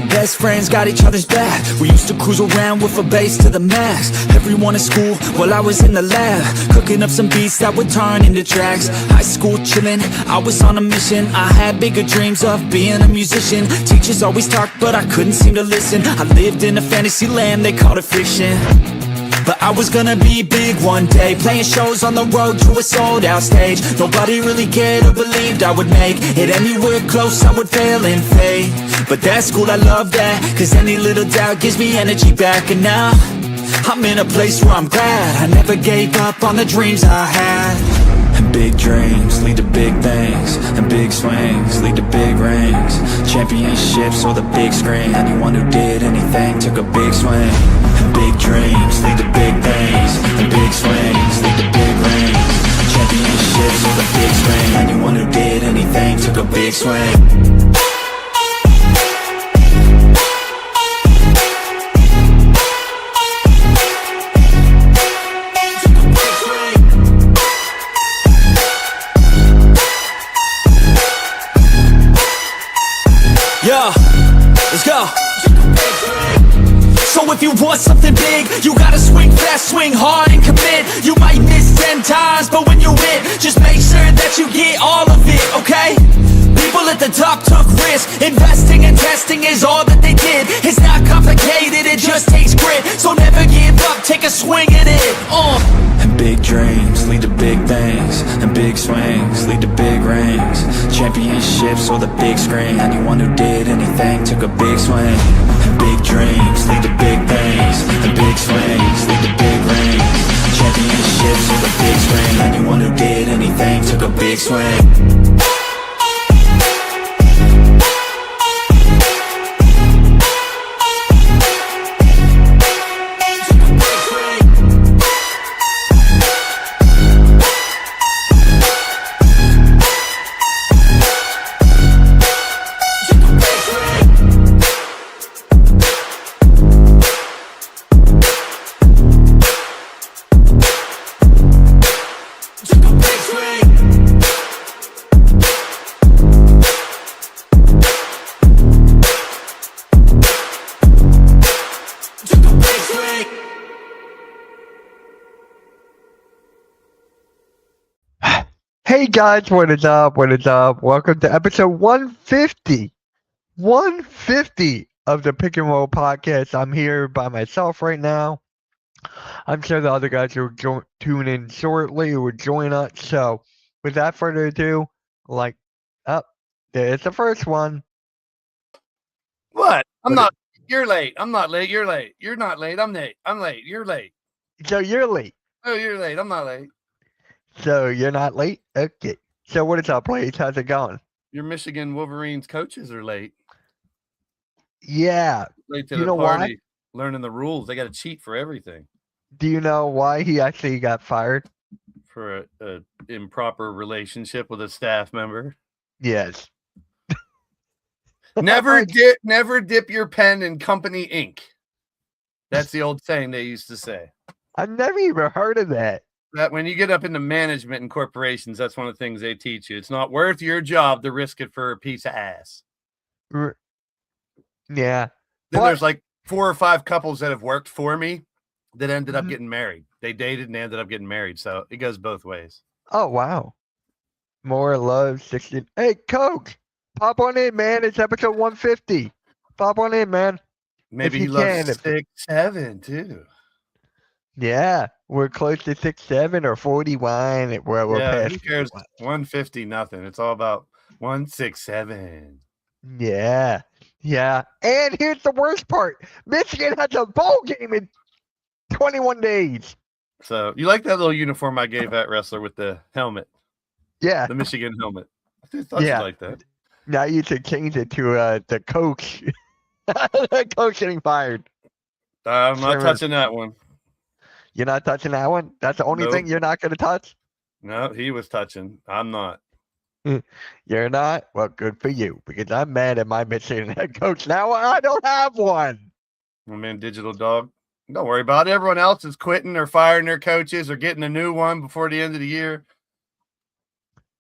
best friends, got each other's back. We used to cruise around with a bass to the max. Everyone in school, while I was in the lab, cooking up some beats that would turn into tracks. High school chillin', I was on a mission. I had bigger dreams of being a musician. Teachers always talked, but I couldn't seem to listen. I lived in a fantasy land, they called it fiction. But I was gonna be big one day, playing shows on the road to a sold out stage. Nobody really cared or believed I would make it anywhere close, I would fail and fade. But that's cool, I love that, cause any little doubt gives me energy back. And now, I'm in a place where I'm glad I never gave up on the dreams I had. And big dreams lead to big things, and big swings lead to big rings. Championships or the big screen, anyone who did anything took a big swing. And big dreams lead to big things, and big swings lead to big rings. Championships or the big screen, anyone who did anything took a big swing. Yeah, let's go. So if you want something big, you gotta swing fast, swing hard and commit. You might miss 10 times, but when you hit, just make sure that you get all of it, okay? People at the top took risks. Investing and testing is all that they did. It's not complicated, it just takes grit. So never give up, take a swing at it. And big dreams lead to big things, and big swings lead to big rings. Championships or the big screen, anyone who did anything took a big swing. And big dreams lead to big things, and big swings lead to big rings. Championships or the big screen, anyone who did anything took a big swing. Hey guys, what is up? What is up? Welcome to episode 150. 150 of the Pick and Roll podcast. I'm here by myself right now. I'm sure the other guys will tune in shortly who will join us. So, without further ado, there's the first one. What? You're late. I'm not late. You're late. You're not late. I'm late. I'm late. You're late. So, you're late. Oh, you're late. I'm not late. So, you're not late? Okay. So, what is up, Blaze? How's it going? Your Michigan Wolverines coaches are late. Yeah. Late to the party. Learning the rules. They got to cheat for everything. Do you know why he actually got fired? For a improper relationship with a staff member. Yes. Never dip your pen in company ink. That's the old saying they used to say. I've never even heard of that. That when you get up into management and corporations, that's one of the things they teach you. It's not worth your job to risk it for a piece of ass. Yeah. Then there's like 4 or 5 couples that have worked for me that ended up getting married. They dated and they ended up getting married. So it goes both ways. Oh, wow. More love, 16. Hey, Coke, pop on in, man. It's episode 150. Pop on in, man. Maybe he loves 6'7" too. Yeah, we're close to 6'7" or 41. We're past. Who cares? 150, nothing. It's all about 167. Yeah. And here's the worst part: Michigan has a bowl game in 21 days. So you like that little uniform I gave that wrestler with the helmet? Yeah, the Michigan helmet. I thought you liked that. Now you should change it to the coach. The coach getting fired. I'm not touching that one. You're not touching that one? That's the only thing you're not going to touch? No, he was touching. I'm not. You're not? Well, good for you, because I'm mad at my Michigan head coach now. I don't have one. My man, Digital Dog. Don't worry about it. Everyone else is quitting or firing their coaches or getting a new one before the end of the year.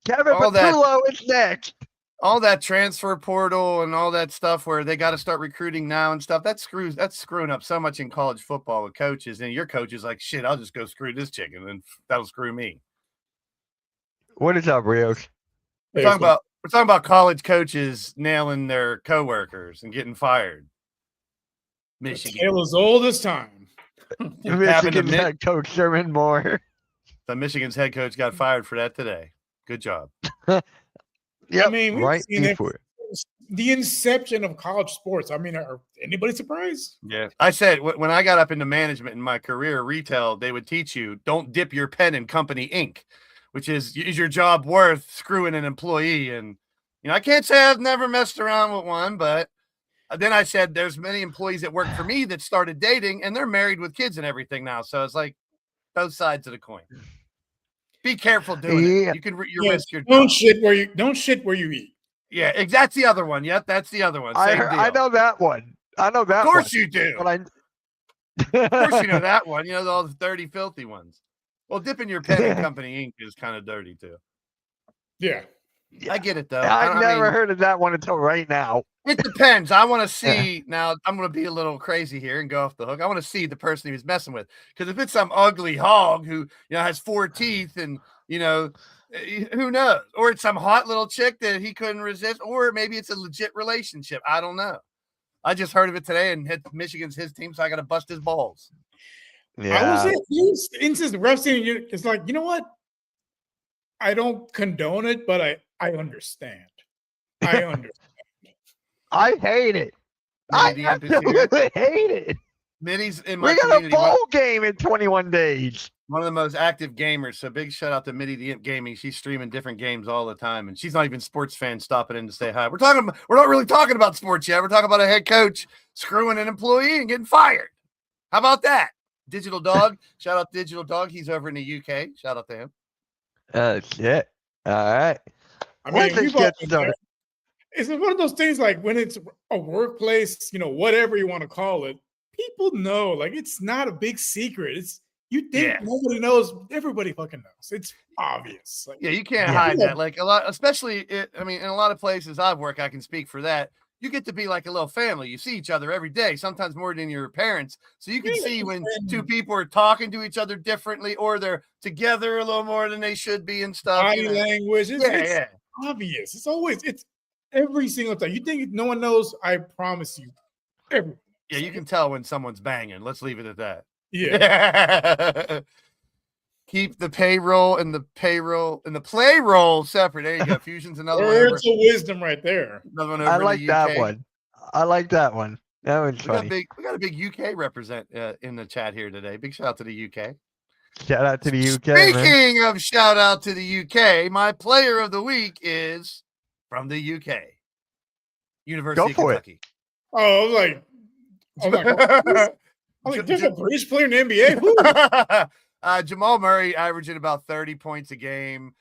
Kevin Patullo is next. all that transfer portal and all that stuff where they got to start recruiting now and stuff. That's screwing up so much in college football with coaches. And your coach is like, shit, I'll just go screw this chicken and that'll screw me. What is up, Rios? We're talking about college coaches nailing their coworkers and getting fired. Michigan. It was old as time. Michigan's head coach Sherman Moore. The Michigan's head coach got fired for that today. Good job. Yeah, I mean, we've right seen it before. the inception of college sports. I mean, are anybody surprised? Yeah. I said when I got up into management in my career, retail, they would teach you don't dip your pen in company ink, which is your job worth screwing an employee? And, I can't say I've never messed around with one, but then I said there's many employees that work for me that started dating and they're married with kids and everything now. So it's like both sides of the coin. Be careful doing it. You can risk your don't job. shit where you eat. Yeah, that's the other one. Yep, that's the other one. I know that one. I know that. Of course one. you do. But Of course you know that one. All the dirty, filthy ones. Well, dipping your pen in company ink is kind of dirty too. Yeah. I get it though. I've never heard of that one until right now. It depends. I want to see now. I'm going to be a little crazy here and go off the hook. I want to see the person he was messing with, because if it's some ugly hog who has 4 teeth and who knows, or it's some hot little chick that he couldn't resist, or maybe it's a legit relationship. I don't know. I just heard of it today, and Michigan's his team, so I got to bust his balls. Yeah. I was in the ref scene. It's like, you know what? I don't condone it, but I understand. I understand. I hate it. I absolutely hate it. Minnie's in my We got community. a bowl game in 21 days. One of the most active gamers. So big shout out to Mitty the Imp Gaming. She's streaming different games all the time, and she's not even sports fan stopping in to say hi. We're not really talking about sports yet. We're talking about a head coach screwing an employee and getting fired. How about that? Digital Dog. Shout out Digital Dog. He's over in the UK. Shout out to him. Shit. All right. I mean, Once it gets started. It's one of those things like when it's a workplace, whatever you want to call it, people know. Like, it's not a big secret. You think nobody knows, everybody fucking knows. It's obvious. Like, you can't hide that. Like a lot, especially in a lot of places I've worked, I can speak for that. You get to be like a little family. You see each other every day, sometimes more than your parents. So you can see when two people are talking to each other differently, or they're together a little more than they should be and stuff. Body language. It's obvious. It's every single time. You think no one knows? I promise you. Everyone. Yeah, you can tell when someone's banging. Let's leave it at that. Yeah. Keep the payroll and the playroll separate. There you go. Fusion's another one. Words of wisdom right there. Another one over I like in the that UK. one. I like that one. That one's funny. We got a big UK represent in the chat here today. Big shout out to the UK. Shout out to the UK. Speaking of shout out to the UK, my player of the week is from the UK. University of Kentucky. Oh, I was like, there's a British player in the NBA. Jamal Murray averaging about 30 points a game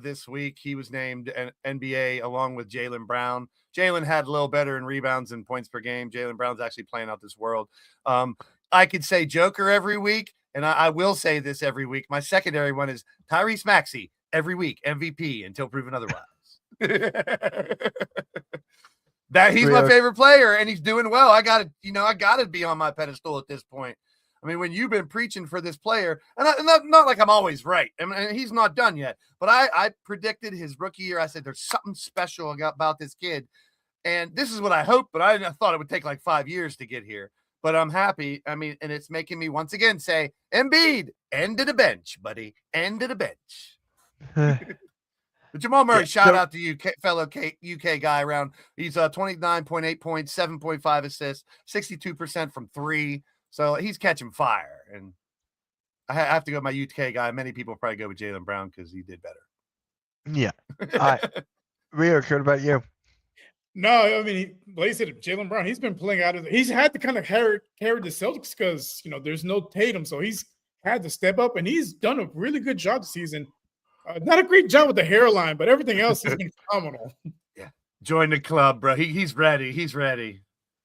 this week. He was named an NBA along with Jaylen Brown. Jaylen had a little better in rebounds and points per game. Jaylen Brown's actually playing out this world. I could say Joker every week, and I will say this every week. My secondary one is Tyrese Maxey every week, MVP until proven otherwise. That he's my favorite player, and he's doing well. I got to be on my pedestal at this point. I mean, when you've been preaching for this player, and not like I'm always right. I mean, he's not done yet, but I predicted his rookie year. I said there's something special about this kid, and this is what I hoped. But I thought it would take like 5 years to get here. But I'm happy. I mean, and it's making me once again say, Embiid, end of the bench, buddy, end of the bench. But Jamal Murray, shout out to you, fellow UK guy around. He's 29.8 points, 7.5 assists, 62% from 3. So he's catching fire. And I have to go with my UK guy. Many people probably go with Jaylen Brown because he did better. Yeah. All right. Rio, what about you? No, I mean, like I said, Jaylen Brown, he's been playing out of it. He's had to kind of carry the Celtics because, there's no Tatum. So he's had to step up, and he's done a really good job this season. Not a great job with the hairline, but everything else has been phenomenal. Yeah. Join the club, bro. He's ready. He's ready.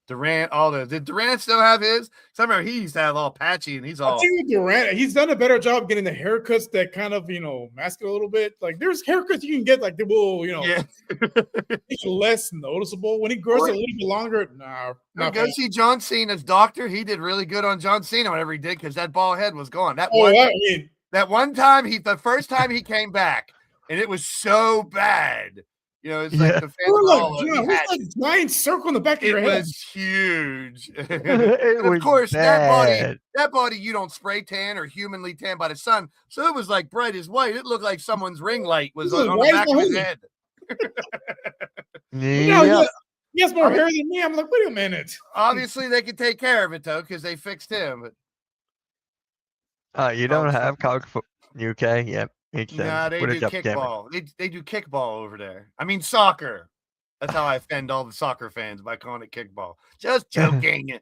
Durant, all those. Did Durant still have his? Because I remember he used to have all patchy and he's I all. think with Durant, he's done a better job getting the haircuts that kind of, mask it a little bit. Like there's haircuts you can get like they will, Yeah. it's less noticeable. When he grows a little bit longer, Go see John Cena's doctor. He did really good on John Cena, whatever he did, because that bald head was gone. That one time the first time he came back, and it was so bad. It's like the fans like a giant circle in the back of your head. It was huge. It was of course, bad. that body you don't spray tan or humanly tan by the sun. So it was like bright as white. It looked like someone's ring light was on the back of his head. Yeah. He has more hair than me. I'm like, wait a minute. Obviously, they could take care of it though, because they fixed him. You don't have college football UK? Yep. Nah, they do kickball. They do kickball over there. I mean soccer. That's how I offend all the soccer fans by calling it kickball. Just joking.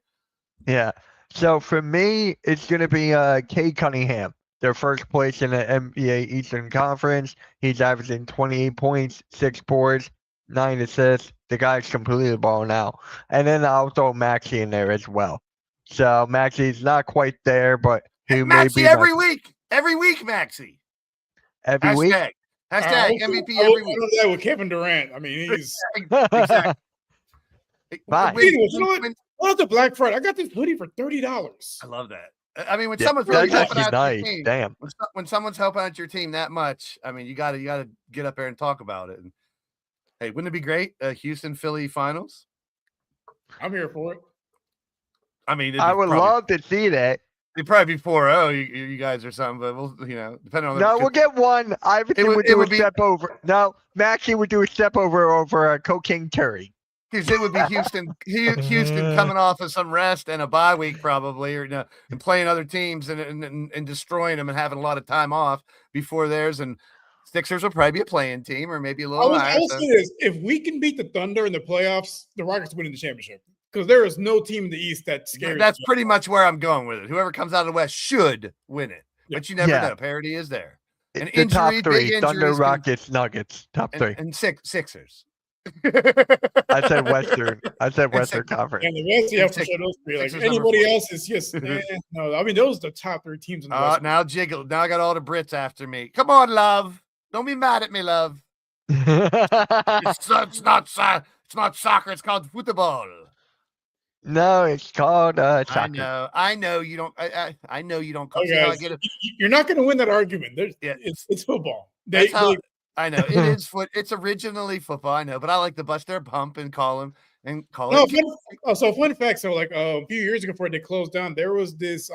Yeah. So for me, it's gonna be Cade Cunningham. Their first place in the NBA Eastern Conference. He's averaging 28 points, 6 boards, 9 assists. The guy's completely balling out. And then I'll throw Maxey in there as well. So Maxey's not quite there, but he may be every week. Every week, Maxey. Every week. Hashtag MVP every week. That with Kevin Durant. I mean, he's exactly. Fine. What the Black Friday? I got this hoodie for $30. I love that. I mean, when someone's really helping out your team, damn. When someone's helping out your team that much, I mean, you gotta get up there and talk about it. And hey, wouldn't it be great? Houston Philly finals. I'm here for it. I mean, I would love to see that. It'd probably be 4-0, you guys or something, but we'll, depending on. No, we'll get one. Iverson would do a step over. No, Maxey would do a step over Cocaine Curry. Because it would be Houston coming off of some rest and a bye week probably, or and playing other teams and destroying them and having a lot of time off before theirs. And Sixers will probably be a playing team or maybe a little. I will say this: if we can beat the Thunder in the playoffs, the Rockets winning the championship. Because there is no team in the East that's scary. That's pretty much where I'm going with it. Whoever comes out of the West should win it, but you never know. Parity is there. An injury, top three: Thunder, Rockets, Nuggets. Top three and Sixers. I said Western. Western Conference. And the West, yeah, for sure. Those three. Like anybody else is just no. I mean, those are the top 3 teams in the West. Now jiggle. Now I got all the Brits after me. Come on, love. Don't be mad at me, love. It's not soccer. It's called football. No, it's called soccer. I know you don't. I know you don't. Okay, I get it. You're not going to win that argument. It's football. I know it is It's originally football. I know, but I like to bust their bump and call it. So fun fact. So like a few years ago, before they closed down, there was this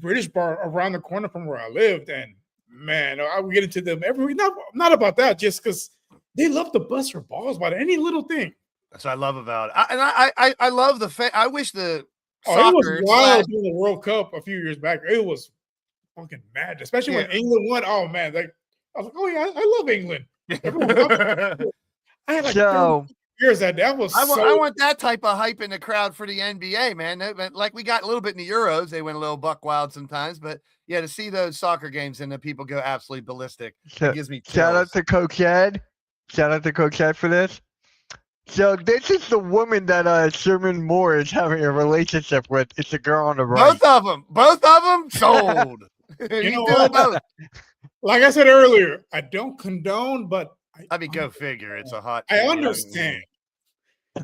British bar around the corner from where I lived, and man, I would get into them every week. Not about that, just because they love to bust their balls about any little thing. That's what I love about it. I love the I wish the soccer, it was wild during the World Cup a few years back. It was fucking mad, especially when England won. Oh man, I was like, oh yeah, I love England. I had like 30 years that was. I want that type of hype in the crowd for the NBA, man. Like we got a little bit in the Euros, they went a little buck wild sometimes, but yeah, to see those soccer games and the people go absolutely ballistic, it gives me chills. Shout out to Coach Ed. Shout out to Coach Ed for this. So this is the woman that Sherman Moore is having a relationship with. It's a girl on the right. Both of them sold. You know what? Like I said earlier, I don't condone, but I mean, go figure. It's a hot. I understand.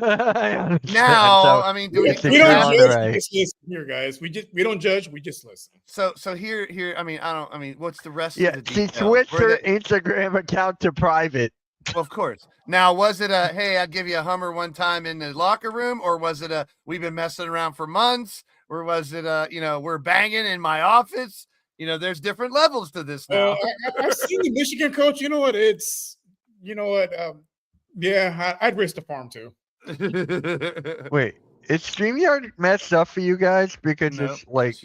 I understand. Now, so, I mean, we don't judge. We just listen here, guys. We don't judge. We just listen. So here. I mean, what's the rest of the details? She switched her Instagram account to private. Well, of course. Now, was it a, hey, I'll give you a Hummer one time in the locker room, or was it a, we've been messing around for months, or was it a, we're banging in my office? There's different levels to this now. I've seen the Michigan coach. You know what? Yeah, I'd risk the farm too. Wait, is StreamYard messed up for you guys? Because it's like,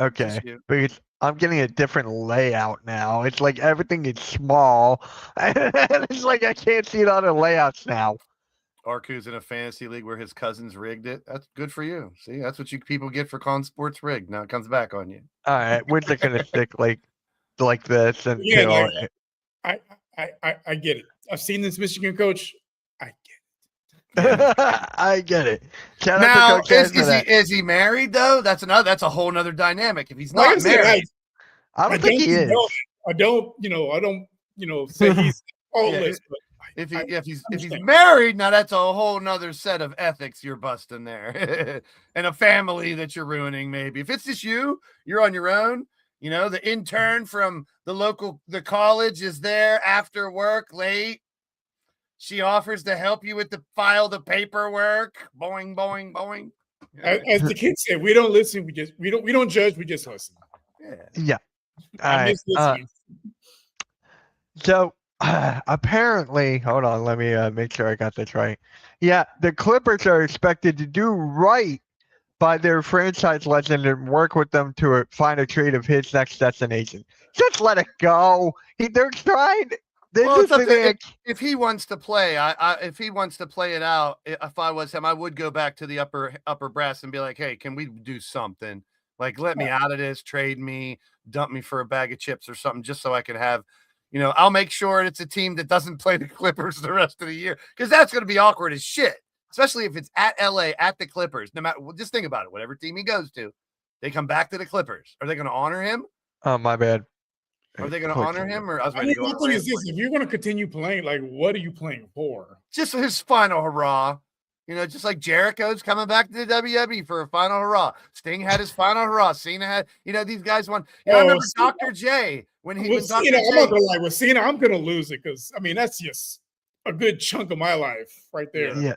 okay, because I'm getting a different layout now. It's like everything is small. And it's like I can't see it on the layouts now. Arku's in a fantasy league where his cousins rigged it. That's good for you. See, that's what you people get for calling sports rigged. Now it comes back on you. All right, when's it gonna stick like this? And I get it. I've seen this Michigan coach. I get I get it. Shout out Now, to Coach Ed for is that. he married though? That's a whole nother dynamic. If he's Like I not said, married, I don't think he is. I don't say he's faultless. But if I he's understand. married, now that's a whole nother set of ethics you're busting there, and a family that you're ruining. Maybe if it's just you're on your own. You know, the intern from the college is there after work late. She offers to help you with the paperwork. Boing, boing, boing. As the kids say, we don't listen. We don't judge. We just listen. Yeah. All I right. miss listening. So apparently, hold on, let me make sure I got this right. Yeah, the Clippers are expected to do right by their franchise legend and work with them to find a trade of his next destination. Just let it go. They're trying. Well, it's up to, if he wants to play, if he wants to play it out, if I was him, I would go back to the upper brass and be like, hey, can we do something? Like, let me out of this, trade me, dump me for a bag of chips or something, just so I can have, I'll make sure it's a team that doesn't play the Clippers the rest of the year, because that's going to be awkward as shit, especially if it's at LA, at the Clippers. No matter, just think about it. Whatever team he goes to, they come back to the Clippers. Are they going to honor him? Oh, my bad. Are they going to honor him? Or My thing is this: if you're going to continue playing, like, what are you playing for? Just his final hurrah. Just like Jericho's coming back to the WWE for a final hurrah. Sting had his final hurrah. Cena had, these guys won. I remember Dr. J when he was Cena. I'm not gonna lie, with Cena, I'm gonna lose it because that's just a good chunk of my life right there. Yeah.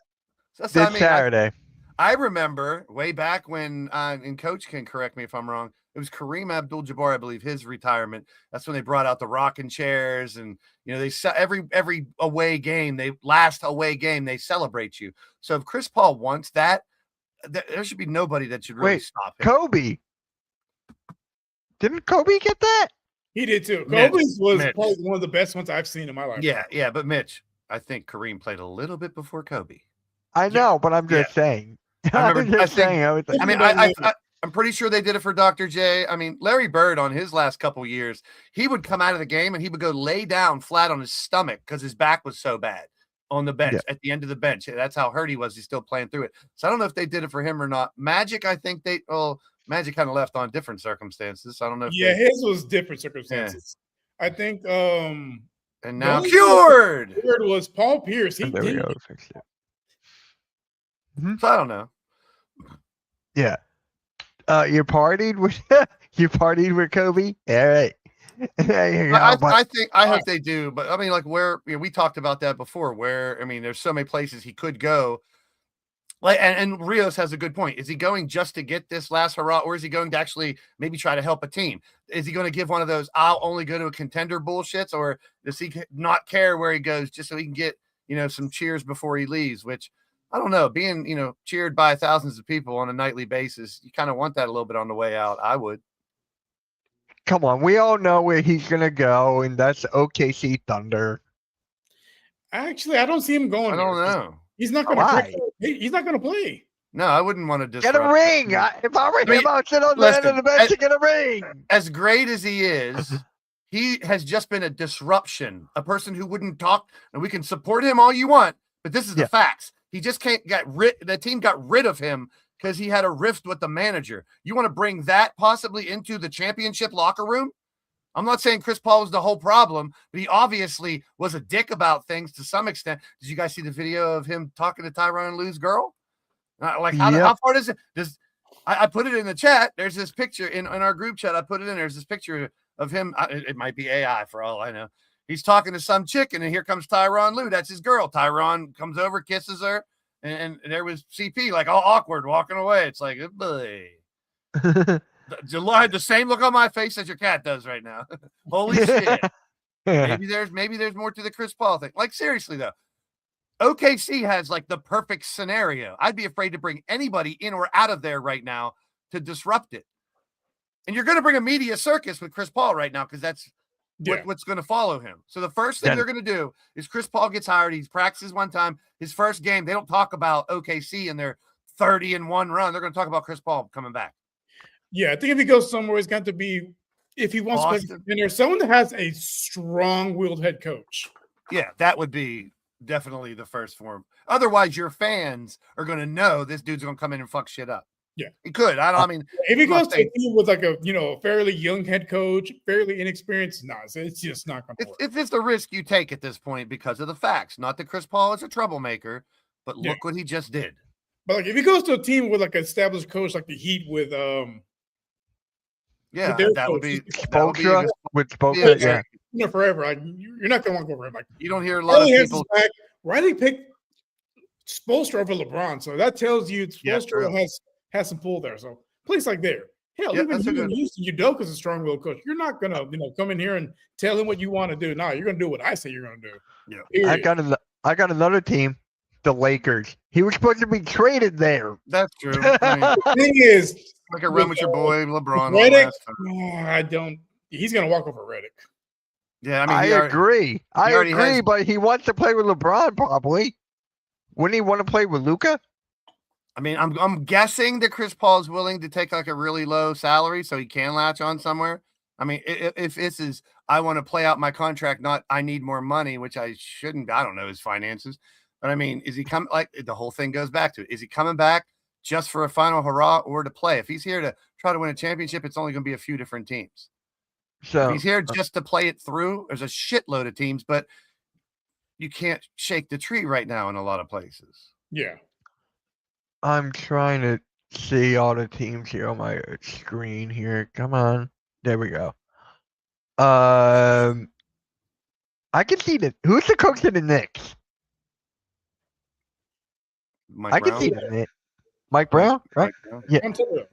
This Saturday. I remember way back when, and Coach can correct me if I'm wrong, it was Kareem Abdul-Jabbar, I believe, his retirement. That's when they brought out the rocking chairs, and they every away game, last away game, they celebrate you. So if Chris Paul wants that, there should be nobody that should really stop him. Kobe. Didn't Kobe get that? He did too. Kobe's was probably one of the best ones I've seen in my life. Yeah, but Mitch, I think Kareem played a little bit before Kobe. I know, but I'm just saying. I'm pretty sure they did it for Dr. J. I mean, Larry Bird on his last couple years, he would come out of the game and he would go lay down flat on his stomach because his back was so bad on the bench, at the end of the bench. That's how hurt he was. He's still playing through it. So I don't know if they did it for him or not. Magic, I think Magic kind of left on different circumstances. I don't know. His was different circumstances. Yeah. I think. And now cured. Cured was Paul Pierce. There we go. Fixed it. So I don't know. Yeah. You partied with Kobe? All right. There you go. I hope they do, but I mean, like, where we talked about that before, where there's so many places he could go. Like, and Rios has a good point. Is he going just to get this last hurrah, or is he going to actually maybe try to help a team? Is he going to give one of those I'll only go to a contender bullshits, or does he not care where he goes just so he can get some cheers before he leaves? Which I don't know. Being cheered by thousands of people on a nightly basis, you kind of want that a little bit on the way out. I would. Come on, we all know where he's gonna go, and that's OKC Thunder. Actually, I don't see him going. I don't know. He's not going to play. He's not going to play. No, I wouldn't want to disrupt. Get a ring. If I were him, I'd sit on the end of the bench to get a ring. As great as he is, he has just been a disruption, a person who wouldn't talk, and we can support him all you want, but this is the facts. He just can't the team got rid of him because he had a rift with the manager. You want to bring that possibly into the championship locker room? I'm not saying Chris Paul was the whole problem, but he obviously was a dick about things to some extent. Did you guys see the video of him talking to Tyronn Lue's girl? How far does it? I put it in the chat. There's this picture in our group chat. I put it in. There's this picture of him. It might be AI for all I know. He's talking to some chick, and here comes Tyronn Lue. That's his girl. Tyronn comes over, kisses her, and there was CP, like all awkward, walking away. It's like, boy. You had the same look on my face as your cat does right now. Holy shit. Maybe there's more to the Chris Paul thing. Like, seriously, though. OKC has like the perfect scenario. I'd be afraid to bring anybody in or out of there right now to disrupt it. And you're going to bring a media circus with Chris Paul right now because that's what's going to follow him. So the first thing they're going to do is Chris Paul gets hired. He practices one time. His first game, they don't talk about OKC and their 30-1 run. They're going to talk about Chris Paul coming back. Yeah, I think if he goes somewhere, it's got to be, if he wants to play, and there's someone that has a strong-willed head coach. Yeah, that would be definitely the first form. Otherwise, your fans are going to know this dude's going to come in and fuck shit up. Yeah. He could. I mean, if he I'm not goes to a saying- team with like a fairly young head coach, fairly inexperienced, it's just not going to work. it's just a risk you take at this point because of the facts. Not that Chris Paul is a troublemaker, but Yeah. look what he just did. But like if he goes to a team with like an established coach like the Heat with Yeah, their that would coach, be that would be a Spoelstra good- with Spoelstra, Yeah. yeah. forever, like you're not going to want to go for him. Like You don't hear a lot of Riley has people. his back. Riley picked Spoelstra over LeBron, so that tells you Yeah, Spoelstra true. has some pull there. So place like there. Hell, Yeah, even that's a here in good- Houston, Udoka's a strong-willed coach. You're not gonna, come in here and tell him what you want to do. No, you're gonna do what I say you're gonna do. Yeah. Period. I got another team, the Lakers. He was supposed to be traded there. That's true. I mean, The thing is, like a run with your boy LeBron. Redick, last time. I don't. He's gonna walk over Redick. Yeah, I mean, I he already- agree. I already agree, has- but he wants to play with LeBron probably. Wouldn't he want to play with Luca? I mean, I'm guessing that Chris Paul is willing to take like a really low salary so he can latch on somewhere. I mean, if this is I want to play out my contract, not I need more money, which I shouldn't. I don't know his finances, but I mean, is he coming? Like the whole thing goes back to it. Is he coming back just for a final hurrah or to play? If he's here to try to win a championship, it's only going to be a few different teams. So If he's here just to play it through, there's a shitload of teams, but you can't shake the tree right now in a lot of places. Yeah. I'm trying to see all the teams here on my screen here. Come on. There we go. I can see that. Who's the coach of the Knicks? Mike I can Brown? see the Knicks. Mike Brown, right? Brown. I'm telling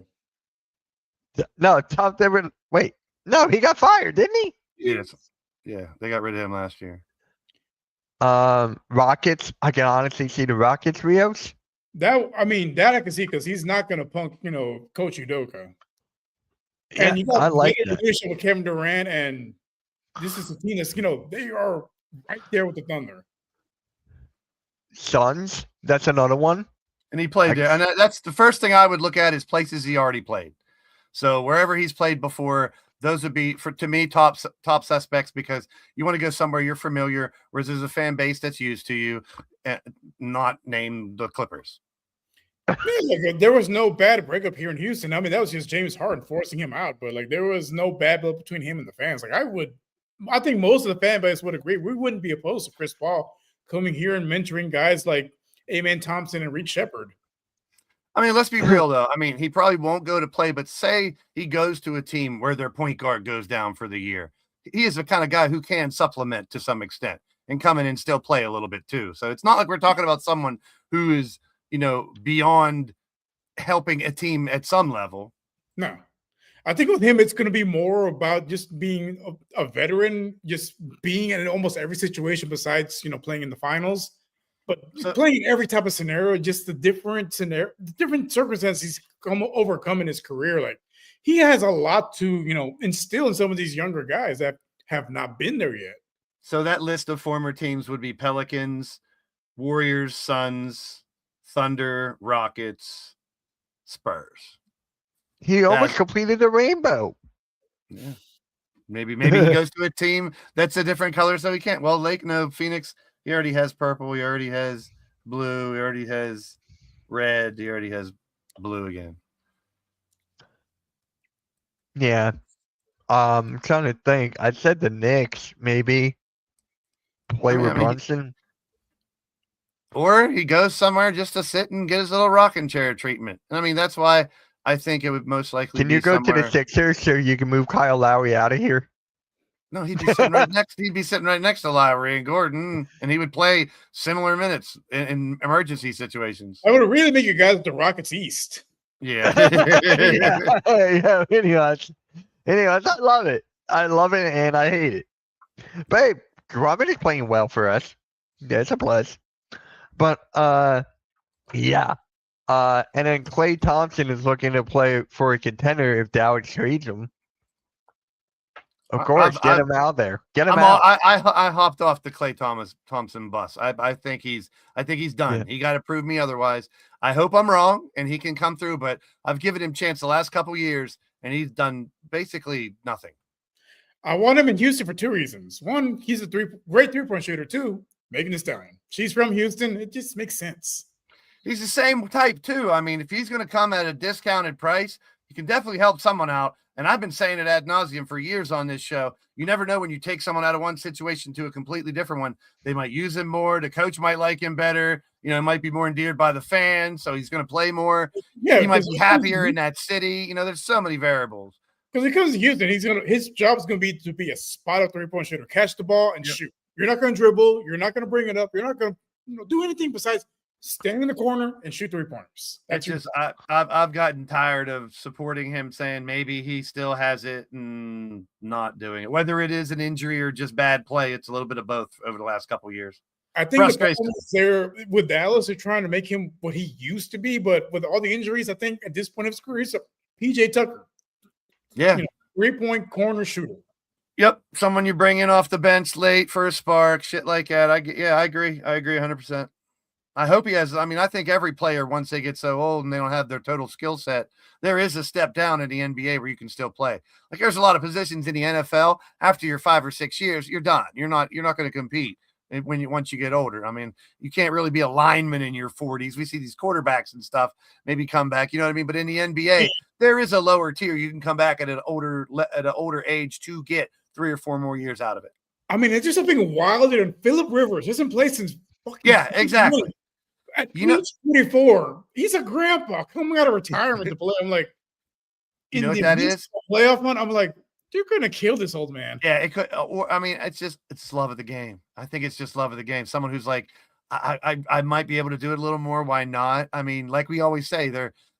you. No, Tom Thibodeau. Wait, no, he got fired, didn't he? Yes. Yeah, they got rid of him last year. Rockets. I can honestly see the Rockets, Rios. That I can see because he's not gonna punk, Coach Udoka. Yeah, And you got I like great that. leadership with Kevin Durant, and this is the team that's they are right there with the Thunder. Suns. That's another one. And he played there. And that's the first thing I would look at is places he already played. So wherever he's played before, those would be to me top suspects because you want to go somewhere you're familiar, whereas there's a fan base that's used to you, and not name the Clippers. There was no bad breakup here in Houston. I mean, that was just James Harden forcing him out, but there was no bad blood between him and the fans. I think most of the fan base would agree. We wouldn't be opposed to Chris Paul coming here and mentoring guys like Amen Thompson and Reed Shepherd. I mean, let's be real though. I mean, he probably won't go to play, but say he goes to a team where their point guard goes down for the year. He is the kind of guy who can supplement to some extent and come in and still play a little bit too. So it's not like we're talking about someone who is, beyond helping a team at some level. No. I think with him, it's going to be more about just being a veteran, just being in almost every situation besides, playing in the finals. But playing in every type of scenario, just the different circumstances he's overcome in his career. He has a lot to, instill in some of these younger guys that have not been there yet. So that list of former teams would be Pelicans, Warriors, Suns, Thunder, Rockets, Spurs. He almost completed the rainbow. Yeah. Maybe he goes to a team that's a different color so he can't. Well, Phoenix, he already has purple, he already has blue, he already has red, he already has blue again. Yeah. I'm trying to think. I said the Knicks, maybe. Play with Brunson. Or he goes somewhere just to sit and get his little rocking chair treatment. I mean, that's why I think it would most likely Can you go to the Sixers so you can move Kyle Lowry out of here? No, he'd be sitting right next. He'd be sitting right next to Lowry and Gordon, and he would play similar minutes in emergency situations. I would really make you guys at the Rockets East. Yeah. Yeah. Anyways, I love it. I love it and I hate it. Babe, Drummond is playing well for us. Yeah, it's a plus. But yeah. And then Klay Thompson is looking to play for a contender if Dallas trades him. Of course, get him out there. Get him out. I hopped off the Klay Thompson bus. I think he's done. Yeah. He got to prove me otherwise. I hope I'm wrong and he can come through, but I've given him chance the last couple years and he's done basically nothing. I want him in Houston for two reasons. One, he's a great 3-point shooter. Two, Megan Thee Stallion. She's from Houston. It just makes sense. He's the same type too. I mean, if he's going to come at a discounted price, he can definitely help someone out. And I've been saying it ad nauseum for years on this show. You never know when you take someone out of one situation to a completely different one. They might use him more. The coach might like him better. He might be more endeared by the fans, so he's going to play more. Yeah, he might be happier in that city. There's so many variables. Because he comes to Houston, his job is going to be a spot-up three-point shooter, catch the ball and shoot. You're not going to dribble. You're not going to bring it up. You're not going to do anything besides stand in the corner and shoot three-pointers. That's just I've gotten tired of supporting him saying maybe he still has it and not doing it. Whether it is an injury or just bad play, it's a little bit of both over the last couple of years. I think the problem is there with Dallas, they're trying to make him what he used to be, but with all the injuries, I think at this point of his career, he's a PJ Tucker. Yeah. 3-point corner shooter. Yep. Someone you bring in off the bench late for a spark, shit like that. I agree. I agree 100%. I hope he has. I mean, I think every player, once they get so old and they don't have their total skill set, there is a step down in the NBA where you can still play. Like there's a lot of positions in the NFL after your 5 or 6 years, you're done. You're not going to compete once you get older. I mean, you can't really be a lineman in your 40s. We see these quarterbacks and stuff maybe come back, you know what I mean? But in the NBA, there is a lower tier. You can come back at an older age to get 3 or 4 more years out of it. I mean, it's just something wilder than Phillip Rivers. Isn't play since exactly. At 24, he's a grandpa coming out of retirement to play. I'm like, what that is? Playoff one. I'm like, you're gonna kill this old man. Yeah, it could. I mean, it's love of the game. I think it's just love of the game. Someone who's like, I might be able to do it a little more. Why not? I mean, like we always say,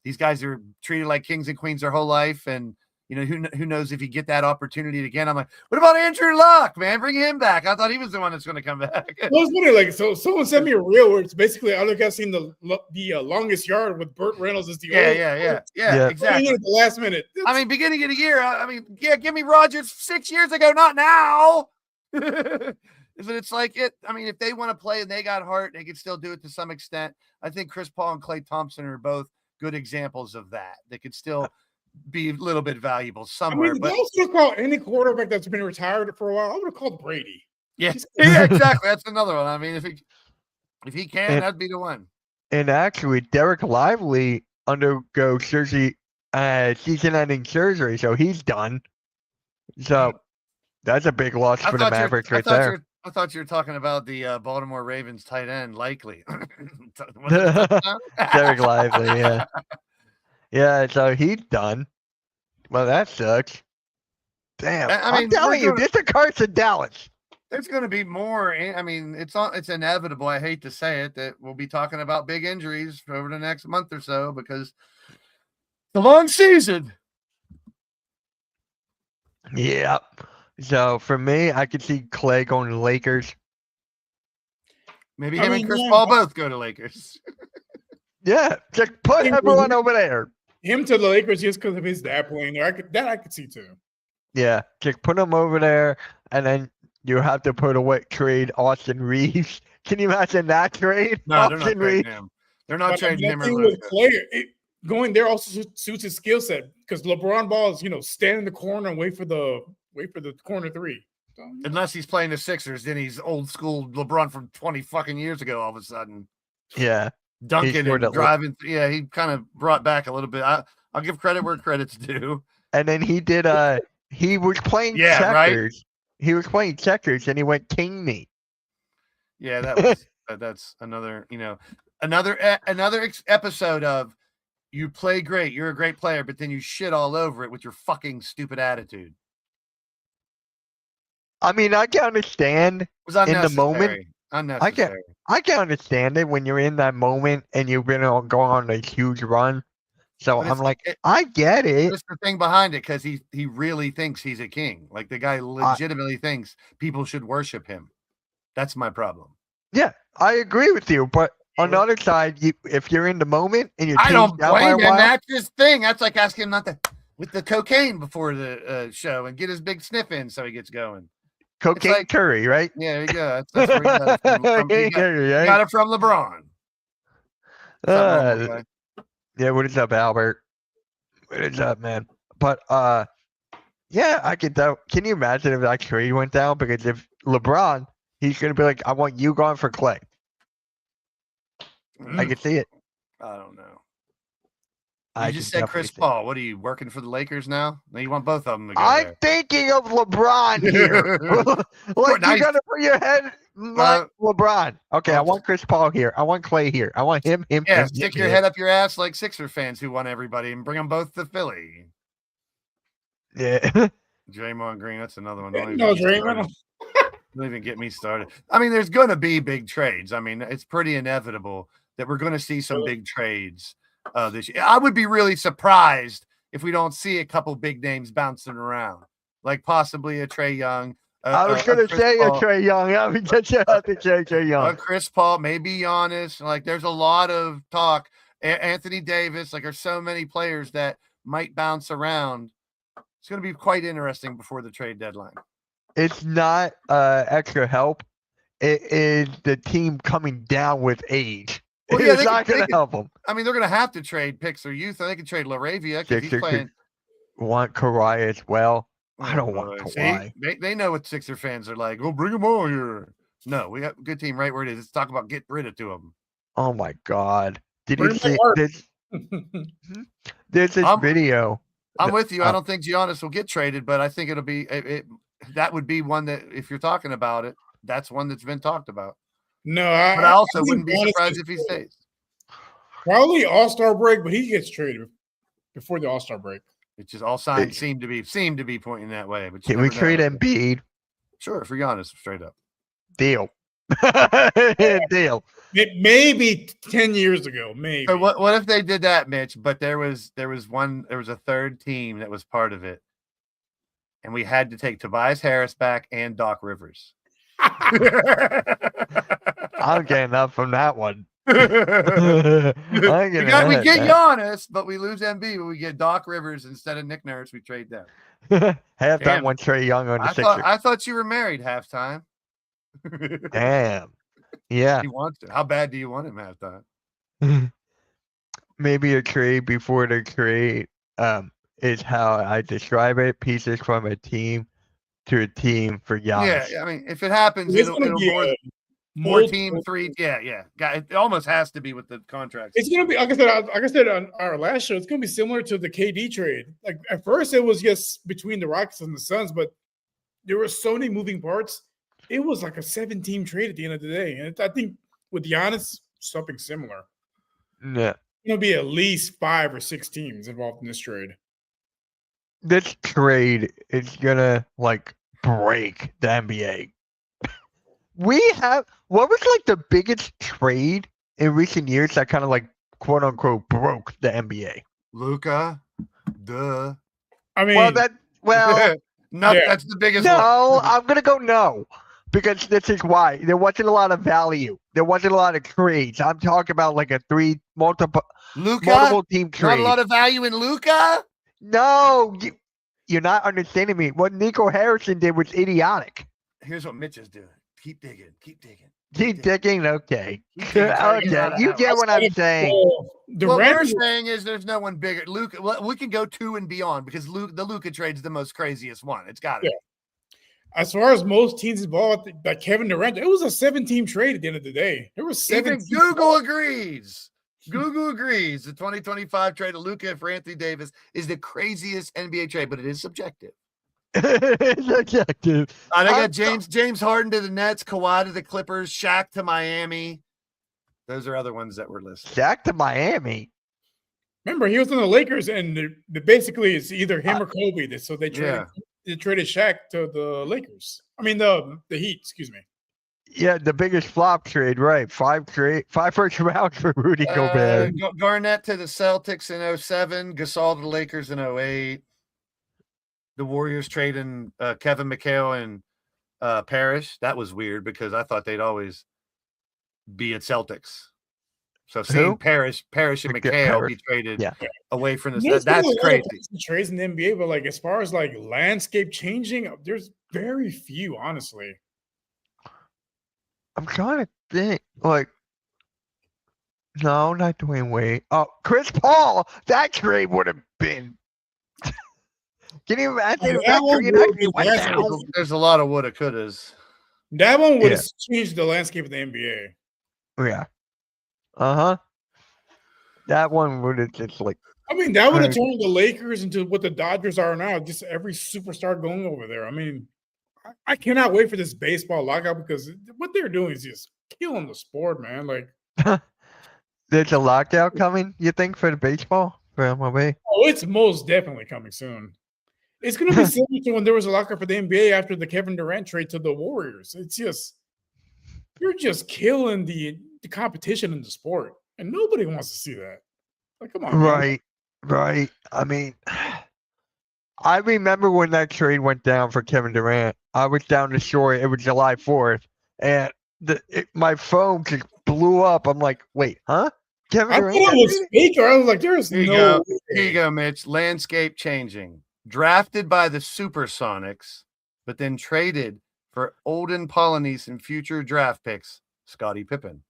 these guys are treated like kings and queens their whole life, and who knows if you get that opportunity again. I'm like, what about Andrew Luck, man? Bring him back. I thought he was the one that's going to come back. I was wondering, so someone sent me a reel where it's basically I look at seeing the longest yard with Burt Reynolds as the yeah, exactly. At the last minute. I mean, beginning of the year. Give me Rodgers 6 years ago, not now. But it's like it. I mean, if they want to play and they got heart, they can still do it to some extent. I think Chris Paul and Klay Thompson are both good examples of that. They could still be a little bit valuable somewhere. I was going to call any quarterback that's been retired for a while. I would have called Brady. Yeah, exactly. That's another one. I mean, if he can, that'd be the one. And actually, Derek Lively undergo surgery, season-ending surgery, so he's done. So that's a big loss for the Mavericks right there. I thought you were talking about the Baltimore Ravens tight end, Likely. Derek Lively, yeah. Yeah, so he's done. Well, that sucks. Damn. I'm telling you, this occurs in Dallas. There's going to be more. I mean, it's inevitable. I hate to say it, that we'll be talking about big injuries over the next month or so because it's a long season. Yeah. So for me, I could see Klay going to the Lakers. Maybe him and Chris Paul both go to Lakers. Yeah, just put everyone over there. Him to the Lakers just because of his dad playing there. I could see too. Yeah, just put him over there, and then you have to put away trade Austin Reeves. Can you imagine that trade? No, they're not trading him. They're not trading him. With Klay, going there also suits his skill set because LeBron Ball is stand in the corner and wait for the corner three. So, unless he's playing the Sixers, then he's old school LeBron from 20 fucking years ago. All of a sudden, yeah. Dunking and driving. Yeah, he kind of brought back a little bit. I'll give credit where credit's due. And then he did. He was playing checkers. Right? He was playing checkers, and he went king me. Yeah, that's another. Another episode of you play great. You're a great player, but then you shit all over it with your fucking stupid attitude. I mean, I can understand it was in the moment. I can understand it when you're in that moment and you've been going on a huge run. So I'm like, I get it. That's the thing behind it, because he really thinks he's a king. Like the guy legitimately thinks people should worship him. That's my problem. Yeah, I agree with you. But on the other side, if you're in the moment and you're I don't blame him. That's his thing. That's like asking him not to with the cocaine before the show and get his big sniff in so he gets going. Cocaine like, Curry, right? Yeah, there you go. That's where he got it from. Got it from LeBron. Yeah, what is up, Albert? What is up, man? But yeah, I could. Can you imagine if that trade went down? Because if LeBron, He's gonna be like, I want you gone for Clay. I can see it. I don't know. I You just can said Chris definitely see it. Paul. What are you working for the Lakers now? No, you want both of them to go I'm there. thinking of LeBron here. Like Nice. you gotta put your head like LeBron. Okay, I well, want Chris Paul here. I want Clay here. I want him. Yeah, him, stick him, your him. head up your ass like Sixer fans who want everybody and bring them both to Philly. Yeah. Draymond Green, that's another one. No, Draymond. Don't even get me started. I mean, there's going to be big trades. I mean, it's pretty inevitable that we're going to see some big trades this year. I would be really surprised if we don't see a couple big names bouncing around, like possibly a Trae Young. I was gonna say a Trae Young. I mean, just have to say Trae Young. Chris Paul, maybe Giannis. Like, there's a lot of talk. Anthony Davis. Like, there's so many players that might bounce around. It's going to be quite interesting before the trade deadline. It's not extra help. It is the team coming down with age. Well, yeah, It's not going to help them. I mean, they're going to have to trade picks or youth. They can trade LaRavia because he's Sixer playing. Want Kawhi as well. I don't boy. want Kawhi. See, they know what Sixer fans are like. Oh, bring them all here. No, we got a good team right where it is. Let's talk about get rid of two of them. Oh my God! Did Bring you them see to work. this? There's this video. I'm with you. I don't think Giannis will get traded, but I think it'll be that would be one that if you're talking about it, that's one that's been talked about. No, But I also think wouldn't be Giannis surprised is if he stays. Probably All-Star break, but he gets traded before the All-Star break. It's just all signs seem to be pointing that way. But Can we trade Embiid? Sure, for Giannis, straight up. Deal. Deal. Maybe 10 years ago, maybe. So what if they did that, Mitch? But there was a third team that was part of it, and we had to take Tobias Harris back and Doc Rivers. I'm getting up from that one. we get Giannis, Giannis, but we lose MB, but we get Doc Rivers instead of Nick Nurse. We trade them. Have that Damn. one Trae Young on the Sixers. I thought you were married halftime. Damn. Yeah. He wants it. How bad do you want him halftime? Maybe a trade before the trade is how I describe it. Pieces from a team to a team for Giannis. Yeah, I mean, if it happens, It's it'll gonna be more multiple- team three. Yeah. It almost has to be with the contracts. It's gonna be like I said on our last show. It's gonna be similar to the KD trade. Like at first, it was just between the Rockets and the Suns, but there were so many moving parts. It was like a 7-team trade at the end of the day, and I think with Giannis, something similar. Yeah. It's gonna be at least 5 or 6 teams involved in this trade. This trade is gonna like break the NBA. What was like the biggest trade in recent years that kind of like quote unquote broke the NBA? Luka, duh. I mean, Well, No, Yeah. that's the biggest one. no, I'm gonna go no. Because this is why there wasn't a lot of value. There wasn't a lot of trades. I'm talking about like a multiple Luka, team not trade. a lot of value in Luka. No, you're not understanding me. What Nico Harrison did was idiotic. Here's what Mitch is doing. Keep digging. Keep digging. Keep digging, okay. Keep digging. Okay, you get what I'm saying. the What we're Raptors- saying is there's no one bigger. Luka, we can go 2 and beyond because the Luka trade's the most craziest one. It's got to be. as far as most teams involved, like Kevin Durant, it was a 7-team trade at the end of the day. There was 7. Even Google agrees. Google agrees. The 2025 trade of Luka for Anthony Davis is the craziest NBA trade, but it is subjective. It's objective. They got James Harden to the Nets, Kawhi to the Clippers, Shaq to Miami. Those are other ones that were listed. Shaq to Miami. Remember, he was on the Lakers, and basically it's either him or Kobe. So they traded Shaq to the Lakers. I mean the Heat. Excuse me. Yeah, the biggest flop trade, right? 5 first rounds for Rudy Gobert. Garnett to the Celtics in 2007, Gasol to the Lakers in 2008. The Warriors trading Kevin McHale and Parrish. That was weird because I thought they'd always be at Celtics. So seeing Parrish and McHale be traded away from the that's crazy. Trades in the NBA, but like as far as like landscape changing, there's very few, honestly. I'm trying to think. Like, no, not Dwayne Wade. Oh, Chris Paul. That trade would have been. Can you imagine if that trade actually went down? There's a lot of woulda, couldas. That one would Yeah. have changed the landscape of the NBA. Yeah. Uh-huh. That one would have just like I mean, that would have Right. turned the Lakers into what the Dodgers are now. Just every superstar going over there. I mean, I cannot wait for this baseball lockout because what they're doing is just killing the sport, man. Like, there's a lockout coming, you think, for the baseball? For MLB? oh, it's most definitely coming soon. It's going to be similar to when there was a lockout for the NBA after the Kevin Durant trade to the Warriors. It's just, you're just killing the competition in the sport, and nobody wants to see that. Like, come on, man. Right. Right. I mean, I remember when that trade went down for Kevin Durant. I was down the shore. It was July 4th, and my phone just blew up. I'm like, wait, huh? Kevin I thought Durant? it was Baker. I was like, there's Here you no go. way. Here you go, Mitch. Landscape changing. Drafted by the Supersonics, but then traded for Olden Polynice and future draft picks, Scottie Pippen.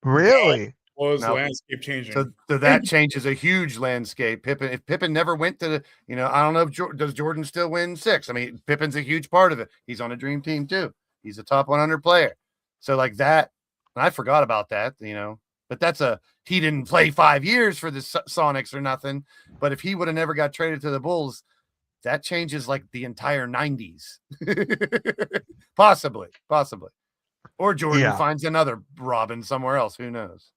Really? Was No. landscape changing. So that changes a huge landscape. If Pippen never went to the, I don't know if does Jordan still win 6? I mean, Pippen's a huge part of it. He's on a dream team too. He's a top 100 player. So like that, and I forgot about that, but he didn't play 5 years for the Sonics or nothing. But if he would have never got traded to the Bulls, that changes like the entire 90s. Possibly. Or Jordan Yeah. finds another Robin somewhere else. Who knows?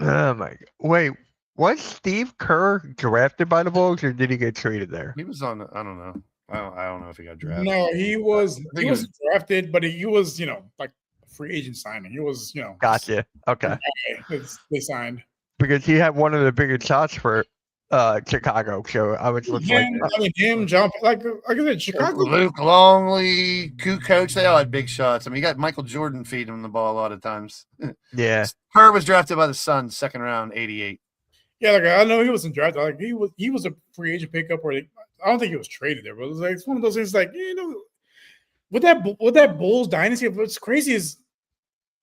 Oh my god. Wait, was Steve Kerr drafted by the Bulls or did he get traded there? He was on. I don't know. I don't know if he got drafted. No, he was think he it was drafted, but he was, like a free agent signing. He was, Gotcha. Okay. they signed. Because he had one of the biggest shots for Chicago. So I was just like, Him, John, like I said, Chicago. Luke Longley, Kukoc, they all had big shots. I mean, you got Michael Jordan feeding him the ball a lot of times. yeah. Kerr was drafted by the Suns, second round, 88. Yeah, like I know he wasn't drafted. Like he was a free agent pickup, I don't think he was traded there, but it was like it's one of those things. Like with that Bulls dynasty, what's crazy is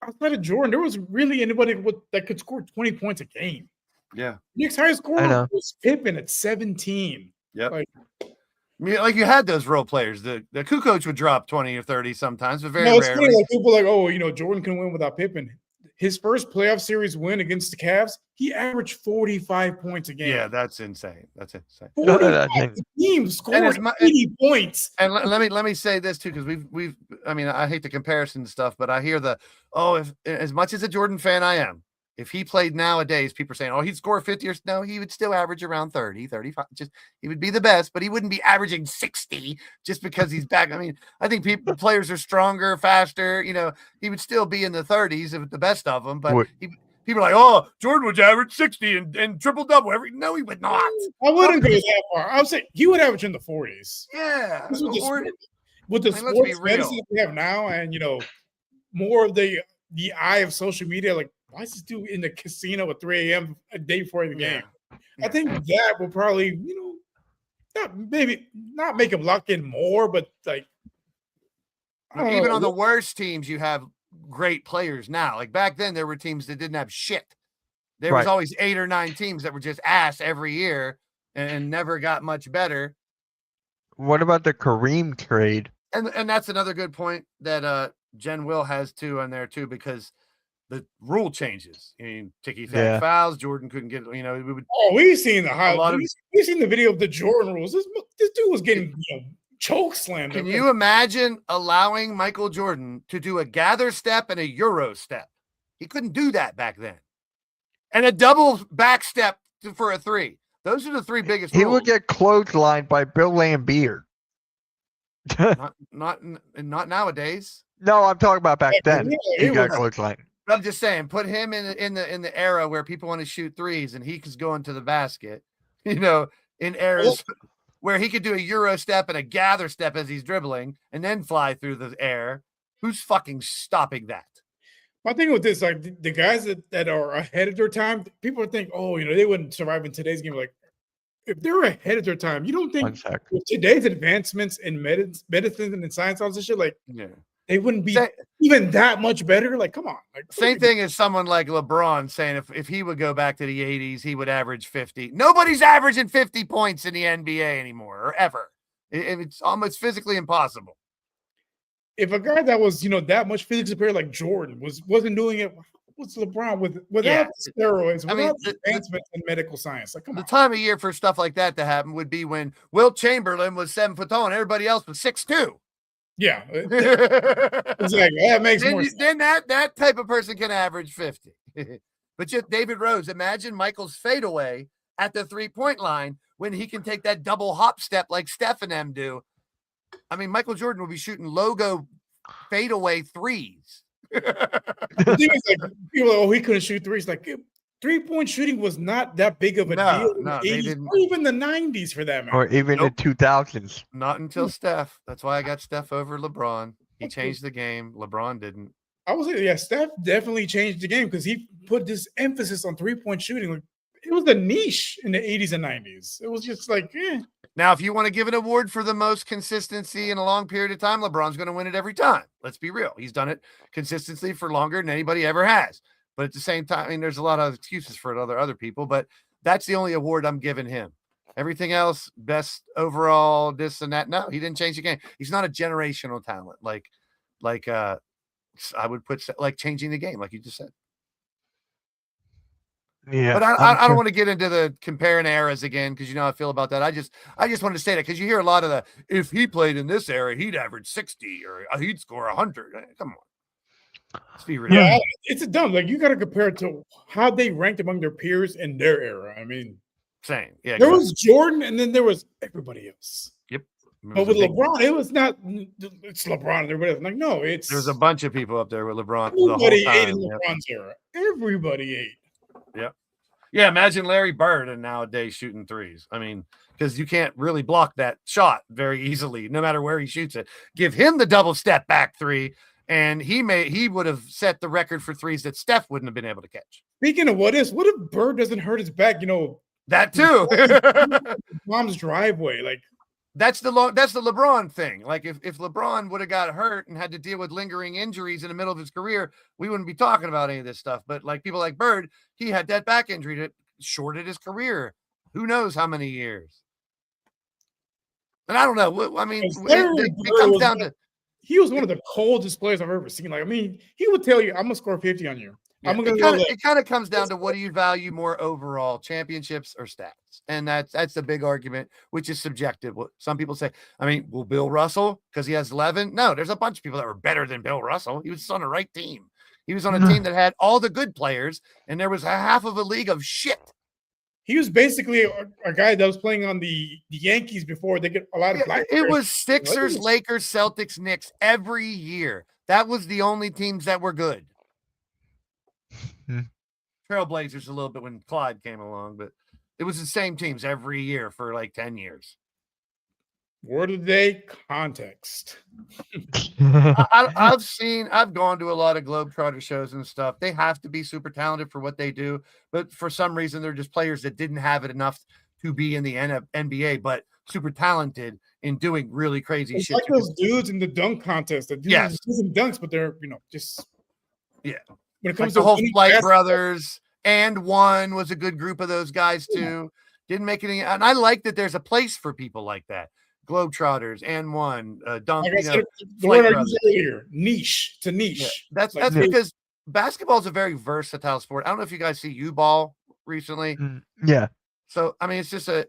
outside of Jordan, there was really anybody that could score 20 points a game. Yeah. Nick's highest I know. scorer was Pippen at 17. Yep. Like, I mean, like you had those role players. The Kukoc would drop 20 or 30 sometimes, but very no, it's rarely. funny. Like people are like, Jordan can win without Pippen. His first playoff series win against the Cavs, he averaged 45 points a game. Yeah, that's insane. That's insane. 45 team scored 80 points. And let me say this too, because we've I mean, I hate the comparison stuff, but I hear if as much as a Jordan fan I am, if he played nowadays, people are saying, he'd score 50 or no, he would still average around 30, 35. Just he would be the best, but he wouldn't be averaging 60 just because he's back. I mean, I think players are stronger, faster. He would still be in the 30s of the best of them, but people are like, Jordan would average 60 and triple double every. No, he would not. I wouldn't go that far. I would say he would average in the 40s. Yeah. With the sports medicine that we have now, and more of the eye of social media, like why is this dude in the casino at 3 a.m. a day before the game? I think that will probably, not make him lock in more, but like even on the worst teams, you have great players now. Like back then, there were teams that didn't have shit. There was always 8 or 9 teams that were just ass every year and never got much better. What about the Kareem trade? And that's another good point that Jen Will has too on there too, because the rule changes. I mean, ticky-tack fouls. Jordan couldn't get. We would. We've seen the highlight. We've seen the video of the Jordan rules. This dude was getting choke slammed. Can you imagine allowing Michael Jordan to do a gather step and a Euro step? He couldn't do that back then. And a double back step for a 3. Those are the 3 biggest. He rules. would get clotheslined by Bill Lambier. not nowadays. No, I'm talking about back then. He got clotheslined. I'm just saying, put him in the era where people want to shoot 3s and he was going to the basket. In eras where he could do a Euro step and a gather step as he's dribbling and then fly through the air. Who's fucking stopping that? My thing with this, like the guys that are ahead of their time, people think, they wouldn't survive in today's game. Like, if they're ahead of their time, you don't think with today's advancements in medicine and science, all this shit, like, they wouldn't be even that much better. Like, come on. Like, same thing as someone like LeBron saying if he would go back to the 80s, he would average 50. Nobody's averaging 50 points in the NBA anymore or ever. It's almost physically impossible. if a guy that was, that much physically superior like Jordan wasn't doing it, what's LeBron without the steroids, I mean, without the advancements in medical science? Like, come the on. time of year for stuff like that to happen would be when Wilt Chamberlain was 7 foot tall and everybody else was 6'2". Yeah, exactly. That makes more sense. Then that type of person can average 50. But just David Rose, imagine Michael's fadeaway at the 3-point line when he can take that double hop step like Steph and them do. I mean, Michael Jordan will be shooting logo fadeaway threes. The thing is, like, people are, he couldn't shoot threes. Like, 3-point shooting was not that big of a deal in the 80s or even the 90s for that matter. Or even the 2000s. Not until Steph. That's why I got Steph over LeBron. He changed the game. LeBron didn't. I would say, yeah, Steph definitely changed the game because he put this emphasis on 3-point shooting. Like, it was the niche in the 80s and 90s. It was just like, Now, if you want to give an award for the most consistency in a long period of time, LeBron's going to win it every time. Let's be real. He's done it consistently for longer than anybody ever has. But at the same time, I mean, there's a lot of excuses for it, other people, but that's the only award I'm giving him. Everything else, best overall, this and that. No, he didn't change the game. He's not a generational talent. Like I would put like changing the game, like you just said. Yeah, but I don't want to get into the comparing eras again because you know how I feel about that. I just wanted to say that because you hear a lot of the if he played in this era, he'd average 60 or he'd score 100. Come on. Let's be real. Yeah, it's dumb. Like you got to compare it to how they ranked among their peers in their era. I mean, same. Yeah, there was Jordan, and then there was everybody else. Yep. But with LeBron, it was not. It's LeBron and everybody else. Like, no, it's there was a bunch of people up there with LeBron. Everybody the whole time. ate in LeBron's era. Everybody ate. Yep. Yeah. Imagine Larry Bird and nowadays shooting threes. I mean, because you can't really block that shot very easily, no matter where he shoots it. Give him the double step back three. And he would have set the record for threes that Steph wouldn't have been able to catch. Speaking of what if Bird doesn't hurt his back? You know that too. Mom's driveway, like that's the LeBron thing. Like if LeBron would have got hurt and had to deal with lingering injuries in the middle of his career, we wouldn't be talking about any of this stuff. But like people like Bird, he had that back injury that shorted his career. Who knows how many years? And I don't know. I mean, it comes down to. He was one of the coldest players I've ever seen. Like, I mean, he would tell you, "I'm gonna score 50 on you." Yeah, it kind of comes down to what do you value more overall, championships or stats? And that's the big argument, which is subjective. Some people say, I mean, will Bill Russell because he has 11? No, there's a bunch of people that were better than Bill Russell. He was on the right team. He was on a team that had all the good players, and there was a half of a league of shit. He was basically a guy that was playing on the Yankees before they get a lot of black players. It was Sixers, Lakers, Celtics, Knicks every year. That was the only teams that were good. Trailblazers a little bit when Clyde came along, but it was the same teams every year for like 10 years. Word of the day, context. I've gone to a lot of Globetrotter shows and stuff. They have to be super talented for what they do, but for some reason they're just players that didn't have it enough to be in the NBA, but super talented in doing really crazy it's shit. Like those dudes in the dunk contest that do some dunks, but they're just when it comes to the whole Flight Brothers and One was a good group of those guys too. Didn't make any, and I like that there's a place for people like that. Globetrotters and One, dunk. Like the word I used earlier, niche to niche. Yeah. That's because basketball is a very versatile sport. I don't know if you guys see U-ball recently. Yeah. So I mean, it's just an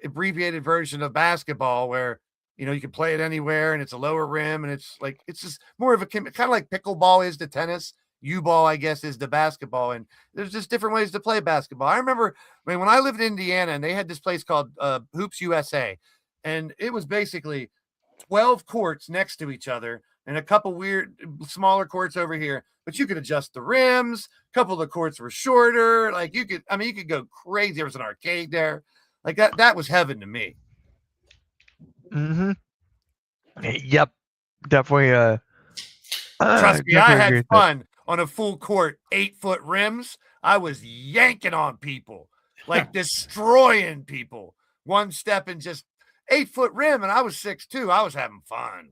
abbreviated version of basketball where you can play it anywhere and it's a lower rim and it's just more of a kind of like pickleball is to tennis. U-ball, I guess, is the basketball, and there's just different ways to play basketball. I remember when I lived in Indiana and they had this place called Hoops USA. And it was basically 12 courts next to each other and a couple weird smaller courts over here, but you could adjust the rims. A couple of the courts were shorter. Like you could go crazy. There was an arcade there. Like that was heaven to me. Mm-hmm. Yep. Definitely. Trust me, I had fun on a full court, 8-foot rims. I was yanking on people, like destroying people. One step and just 8-foot rim, and I was 6'2". I was having fun.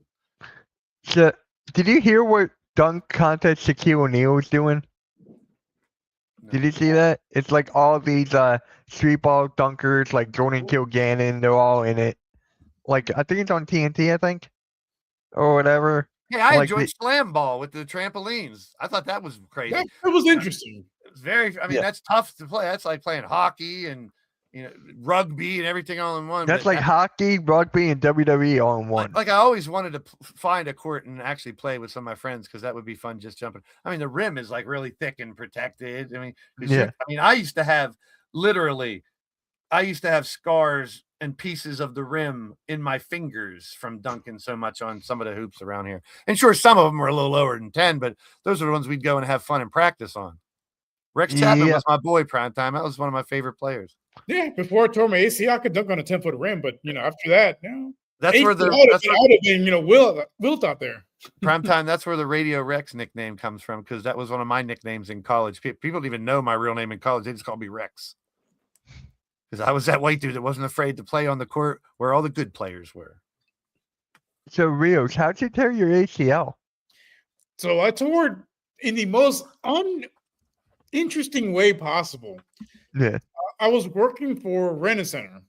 So, did you hear what dunk contest Shaquille O'Neal was doing? No. Did you see that? It's like all of these street ball dunkers, like Jordan Kilgannon, they're all in it. Like I think it's on TNT, I think, or whatever. Hey, I Like enjoyed the- slam ball with the trampolines. I thought that was crazy. That was interesting. It was very. I mean, Yeah. that's tough to play. That's like playing hockey and rugby and everything all in one. That's but like hockey, rugby, and WWE all in one. Like I always wanted to find a court and actually play with some of my friends because that would be fun just jumping. I mean, the rim is like really thick and protected. I mean, Yeah. I used to have scars and pieces of the rim in my fingers from dunking so much on some of the hoops around here. And sure, some of them were a little lower than 10, but those are the ones we'd go and have fun and practice on. Rex Chapman Yeah. was my boy prime time. That was one of my favorite players. Yeah, before I tore my ACL, I could dunk on a 10-foot rim, but after that, That's where I would have been, Wilt out there. prime time. That's where the Radio Rex nickname comes from because that was one of my nicknames in college. People don't even know my real name in college. They just called me Rex because I was that white dude that wasn't afraid to play on the court where all the good players were. So Rios, how'd you tear your ACL? So I tore it in the most uninteresting way possible. Yeah. I was working for Rent-A-Center.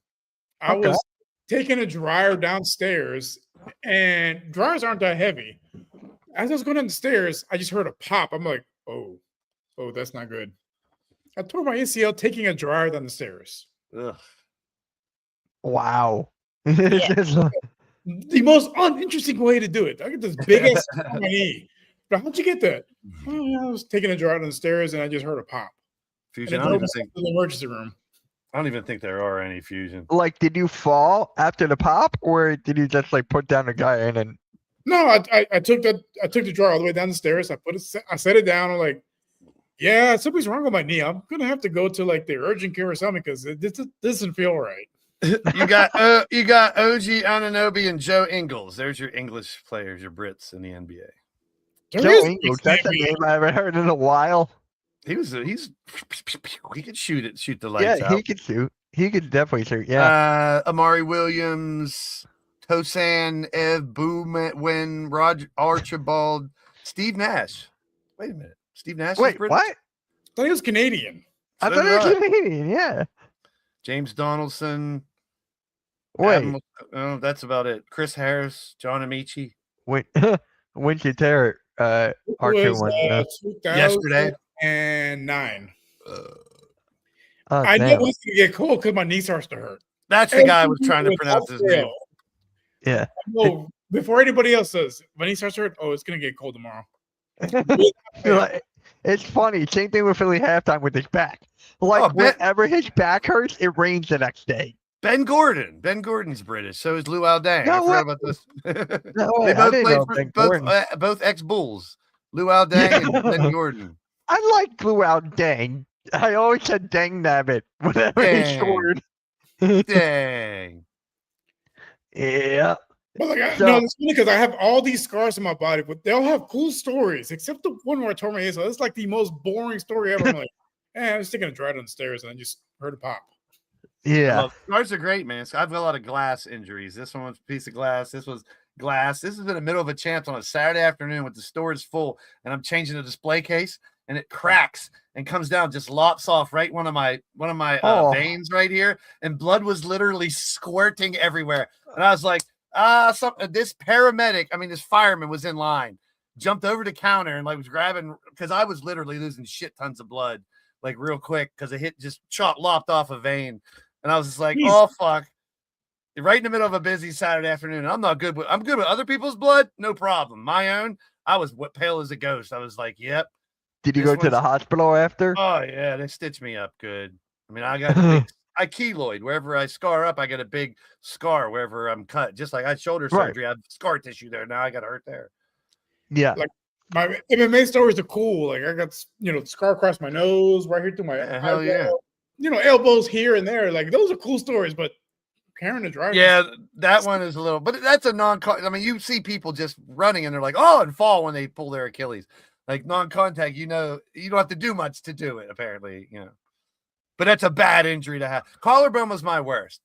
I Okay. was taking a dryer downstairs, and dryers aren't that heavy. As I was going down the stairs, I just heard a pop. I'm like, oh, that's not good. I tore my ACL taking a dryer down the stairs. Ugh. Wow. Yeah. Just like- The most uninteresting way to do it. I get this big ass on my knee. But how'd you get that? Oh, yeah, I was taking a dryer down the stairs, and I just heard a pop. And Fusion. I I don't drove even myself to the emergency room. think there are any fusion. like, did you fall after the pop, or did you just like put down the guy and then? No, I took the dryer all the way down the stairs. I set it down. I'm like, yeah, something's wrong with my knee. I'm gonna have to go to like the urgent care or something because this doesn't feel right. You got OG Anunoby and Joe Ingles. There's your English players, your Brits in the NBA. There Joe is Ingles, no that's a example. name I haven't heard in a while. He could shoot the lights Yeah, out. he could shoot. He could definitely shoot. Yeah. Amari Williams, Tosan, Ev Boomwin, Roger Archibald, Steve Nash. Wait a minute. Steve Nash? is Wait, British? what? I thought he was Canadian. I So thought did it was I. Canadian. Yeah. James Donaldson. Wait, Oh, that's about it. Chris Harris, John Amici. wait. When you tear it, It R2 was, one. Yesterday. 2009. Oh, I damn. know it's gonna get cold because my knee starts to hurt. That's the guy I was trying to pronounce his name. Yeah. No, before anybody else says, my knee starts to hurt. Oh, it's gonna get cold tomorrow. Like, it's funny. Same thing with Philly halftime with his back. Like Oh, Ben- whenever his back hurts, it rains the next day. Ben Gordon. Ben Gordon's British. So is Luau Dang. No I forgot way. about this. No They way. I both didn't played know for Ben Gordon. both ex-Bulls. Luau Dang and Ben Gordon. I like Luau Dang. I always said Dang Nabbit whenever he Dang. scored. Dang. Yeah. But like, So- no, it's funny because I have all these scars in my body, but they all have cool stories, except the one where I tore my ACL. It's like the most boring story ever. I'm like, I was taking a dryer down the stairs and I just heard a pop. Yeah. Well, scars are great, man. So I've got a lot of glass injuries. This one was a piece of glass. This was glass. This is in the middle of a champs on a Saturday afternoon with the stores full, and I'm changing the display case, and it cracks and comes down, just lops off right one of my Oh. veins right here, and blood was literally squirting everywhere. And I was like, this paramedic, this fireman was in line, jumped over the counter and like was grabbing because I was literally losing shit tons of blood like real quick because it hit just lopped off a vein. And I was just like, Jeez. oh, fuck. Right in the middle of a busy Saturday afternoon. I'm good with other people's blood. No problem. My own, I was pale as a ghost. I was like, yep. Did you this go to the one's- hospital after? Oh, yeah. They stitched me up good. I got I keloid. Wherever I scar up, I get a big scar wherever I'm cut. Just like I had shoulder Right. surgery. I have scar tissue there. Now I got hurt there. Yeah. Like, my MMA stories are cool. Like I got scar across my nose, right here through my Yeah, hell yeah. elbows here and there. Like those are cool stories, but carrying a driver. Yeah, that one is a little, but that's a you see people just running and they're like, oh, and fall when they pull their Achilles. Like non-contact, you don't have to do much to do it, apparently, But that's a bad injury to have. Collarbone was my worst.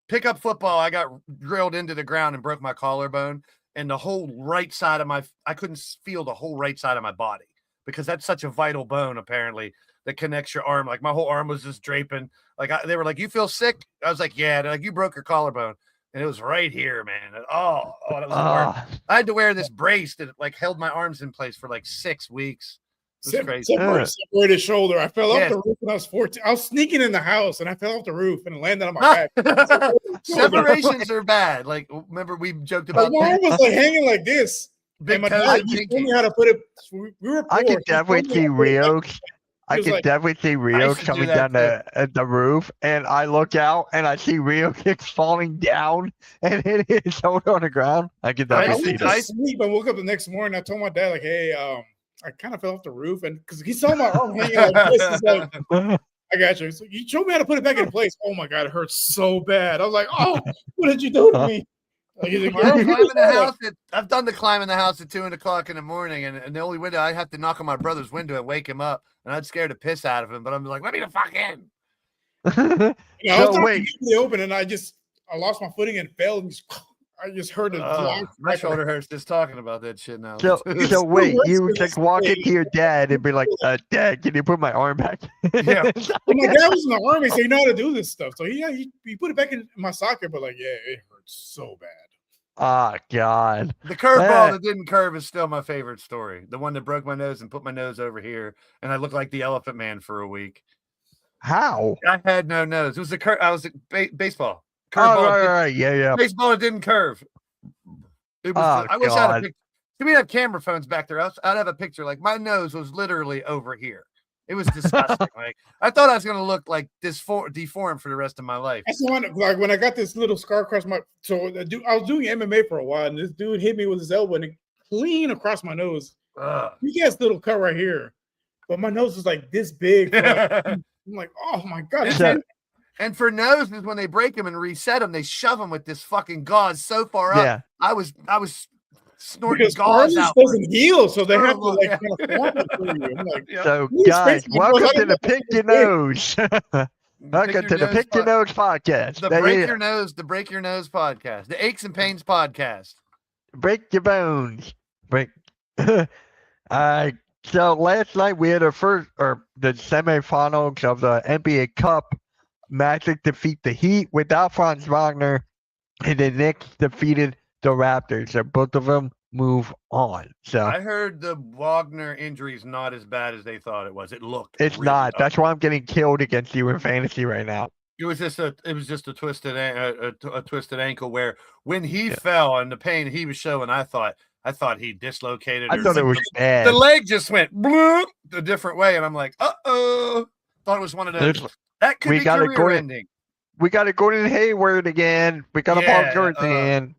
Pickup football, I got drilled into the ground and broke my collarbone, and the whole right side of I couldn't feel the whole right side of my body because that's such a vital bone, apparently, that connects your arm. Like my whole arm was just draping. Like they were like, "You feel sick?" I was like, "Yeah." They're like, "You broke your collarbone." and it was right here, man. Oh, that was the worst. Ah, I had to wear this brace that like held my arms in place for like 6 weeks. It was crazy. Separated shoulder. I fell off Yes. the roof when I was 14. I was sneaking in the house and I fell off the roof and landed on my back. Separations are bad. Like, remember we joked My about arm was like hanging like this. big And my toes dad and he told pinky. me how to put it. We were I poor. could He told definitely me see how to put it back. Rios. I was could like- definitely see Rio should do coming that down the roof, and I look out and I see Rio kicks falling down and hitting his shoulder on the ground. I could I definitely see went to this. sleep. I woke up the next morning. I told my dad, like, hey, I kind of fell off the roof, and because he saw my arm hanging like this, he's like, I got you. So you showed me how to put it back in place. Oh my god, it hurts so bad. I was like, oh, what did you do to me? Like, he's like, Well, "Yeah, climbing the yeah." house I've done the climb in the house at 2:00 in the morning, and the only window I have to knock on my brother's window and wake him up, and I'd scare the piss out of him. But I'm like, let me the fuck in. You know, I was So trying wait. to get to the open, and I lost my footing and fell. And I just heard it. My shoulder hurts just talking about that shit now. So It's wait, worse you than just this walk thing. into your dad and be like, Dad, can you put my arm back? Yeah. Well, my dad was in the army, so he know how to do this stuff. So he put it back in my socket, but like, yeah, it hurts so bad. Oh God. The curveball Eh. that didn't curve is still my favorite story. The one that broke my nose and put my nose over here, and I looked like the Elephant Man for a week. How? I had no nose. It was I was baseball. Oh, Curveball. right. Yeah. Baseball. It didn't curve. It was. Oh, I wish I had a God. picture. Do we have camera phones back there? I'd have a picture. Like my nose was literally over here. It was disgusting. Like I thought I was gonna look like deformed for the rest of my life. That's the one. Like when I got this little scar across my. So I was doing MMA for a while, and this dude hit me with his elbow and it clean across my nose. Ugh. He has a little cut right here, but my nose was like this big. I'm like, oh my god. And- So- And for noses, when they break them and reset them, they shove them with this fucking gauze so far up. Yeah. I was snorting Because gauze cartilage out. doesn't heal, so they have to Terrible, like yeah. kind of form it for you. I'm like, Yeah. So Please guys, fix me, welcome bro. to the Pick Your Nose. Welcome to the Pick Your Nose Nose podcast. The Break Your Nose podcast. The Aches and Pains podcast. Break your bones. Break. So last night we had the semifinals of the NBA Cup. Magic defeat the Heat without Franz Wagner, and the Knicks defeated the Raptors. So both of them move on. So I heard the Wagner injury is not as bad as they thought it was. It looked. it's really not. ugly. That's why I'm getting killed against you in fantasy right now. It was just a twisted a twisted ankle where when he fell and the pain he was showing, I thought he dislocated. I or thought it was something. bad. The leg just went bloop a different way, and I'm like, thought it was one of those. There's- That could we be gotta career go to- ending. We got a Gordon Hayward again. We got a Paul Yeah, George again.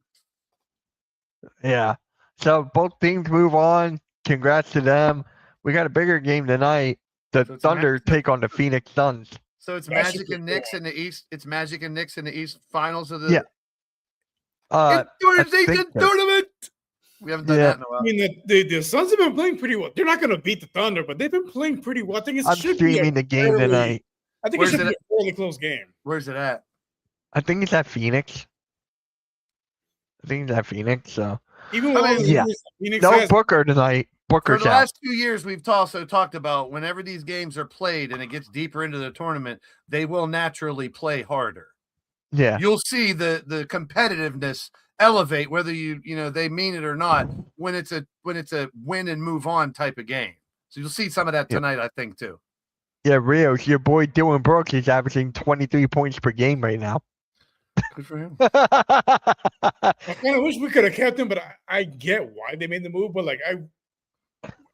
Yeah. So both teams move on. Congrats to them. We got a bigger game tonight. The So it's Thunder Magic. take on the Phoenix Suns. So it's That Magic should be and Knicks cool. in the East. It's Magic and Knicks in the East finals of the Yeah. season think so. tournament. We haven't done Yeah. that in a I while. mean, the Suns have been playing pretty well. They're not going to beat the Thunder, but they've been playing pretty well. I think it I'm should be streaming the game tonight. I think Where's it should it be a fairly close game. Where's it at? I think it's at Phoenix. So Even with all the yeah. injuries Phoenix no has, Booker tonight. For Booker's the out. last 2 years, we've also talked about whenever these games are played and it gets deeper into the tournament, they will naturally play harder. Yeah. You'll see the competitiveness elevate, whether they mean it or not, when it's a win and move on type of game. So you'll see some of that Yeah. tonight, I think, too. Yeah, Rios, your boy Dylan Brooks is averaging 23 points per game right now. Good for him. I kind of wish we could have kept him, but I get why they made the move. But like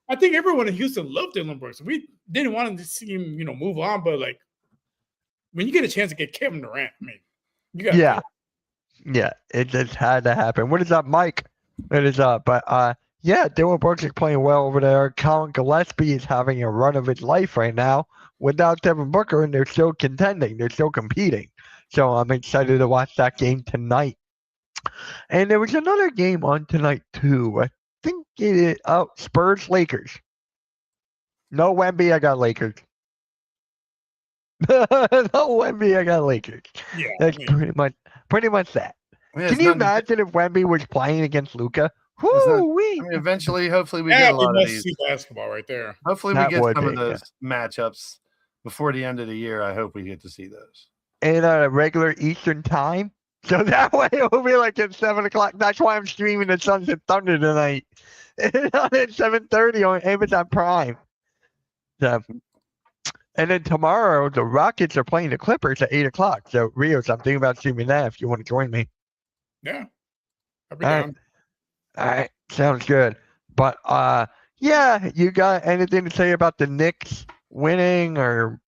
I think everyone in Houston loved Dylan Brooks. We didn't want him to see him, move on. But like when you get a chance to get Kevin Durant, I mean, you got Yeah. Yeah, it just had to happen. What is up, Mike? What is up? But yeah, Dylan Brooks is playing well over there. Colin Gillespie is having a run of his life right now without Devin Booker, and they're still contending. They're still competing. So I'm excited to watch that game tonight. And there was another game on tonight too. I think it is Spurs Lakers. No Wemby, I got Lakers. No Wemby, I got Lakers. Yeah, That's I mean, pretty much that. Yeah, Can it's you nothing to- imagine if Wemby was playing against Luca? not- Whoo-wee. I mean, eventually, hopefully, we that get a would lot be of these. must-see basketball right there. Hopefully, That we get would some of be, yeah. those matchups before the end of the year. I hope we get to see those. In regular Eastern time, So that way it'll be like at 7 o'clock. That's why I'm streaming the Suns and Thunder tonight. It's on at 7:30 on Amazon Prime. So, and then tomorrow the Rockets are playing the Clippers at 8 o'clock. So Rios, I'm thinking about streaming that if you want to join me. Yeah. I'll be All down. right. All right. Sounds good. But yeah, you got anything to say about the Knicks winning or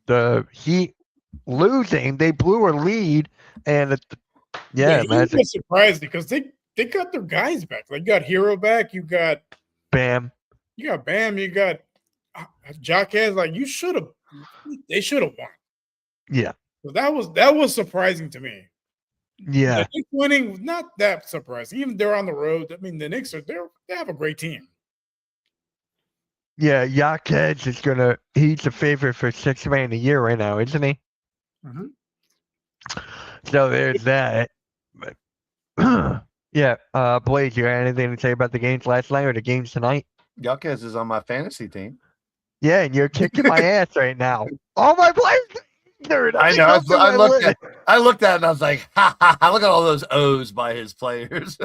the Heat losing? They blew a lead, and Yeah, he Magic, was surprised because they got their guys back. Like, you got Hero back, you got Bam. Bam, you got Jaquez. Like, they should have won. Yeah. So that was surprising to me. Yeah. The Knicks winning was not that surprising. Even they're on the road. I mean, the Knicks they have a great team. Yeah, Jaquez is he's the favorite for Sixth Man of the Year right now, isn't he? Mhm. So there's that. But, yeah, Blaze, you got anything to say about the games last night or the games tonight? Yaquez is on my fantasy team. Yeah, and you're kicking my ass right now. Oh my Blaze! Dude, I know. I looked at it and I was like, ha ha ha, look at all those O's by his players.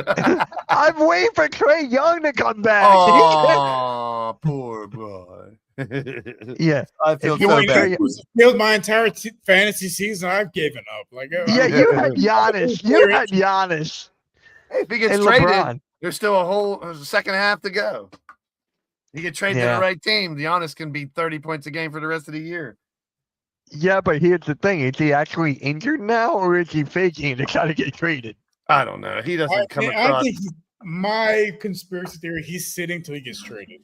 I'm waiting for Trey Young to come back. Oh, poor boy. Yeah. I feel If you so want bad. Trey- Killed my entire fantasy season. I've given up. Like, Yeah, you had Giannis. You had Giannis. Hey, if he gets And traded, LeBron. there's still a whole second half to go. He get traded to Yeah. the right team. Giannis can be 30 points a game for the rest of the year. Yeah, but here's the thing. Is he actually injured now, or is he faking to try to get traded? I don't know. He doesn't I come across. think my conspiracy theory, he's sitting till he gets traded.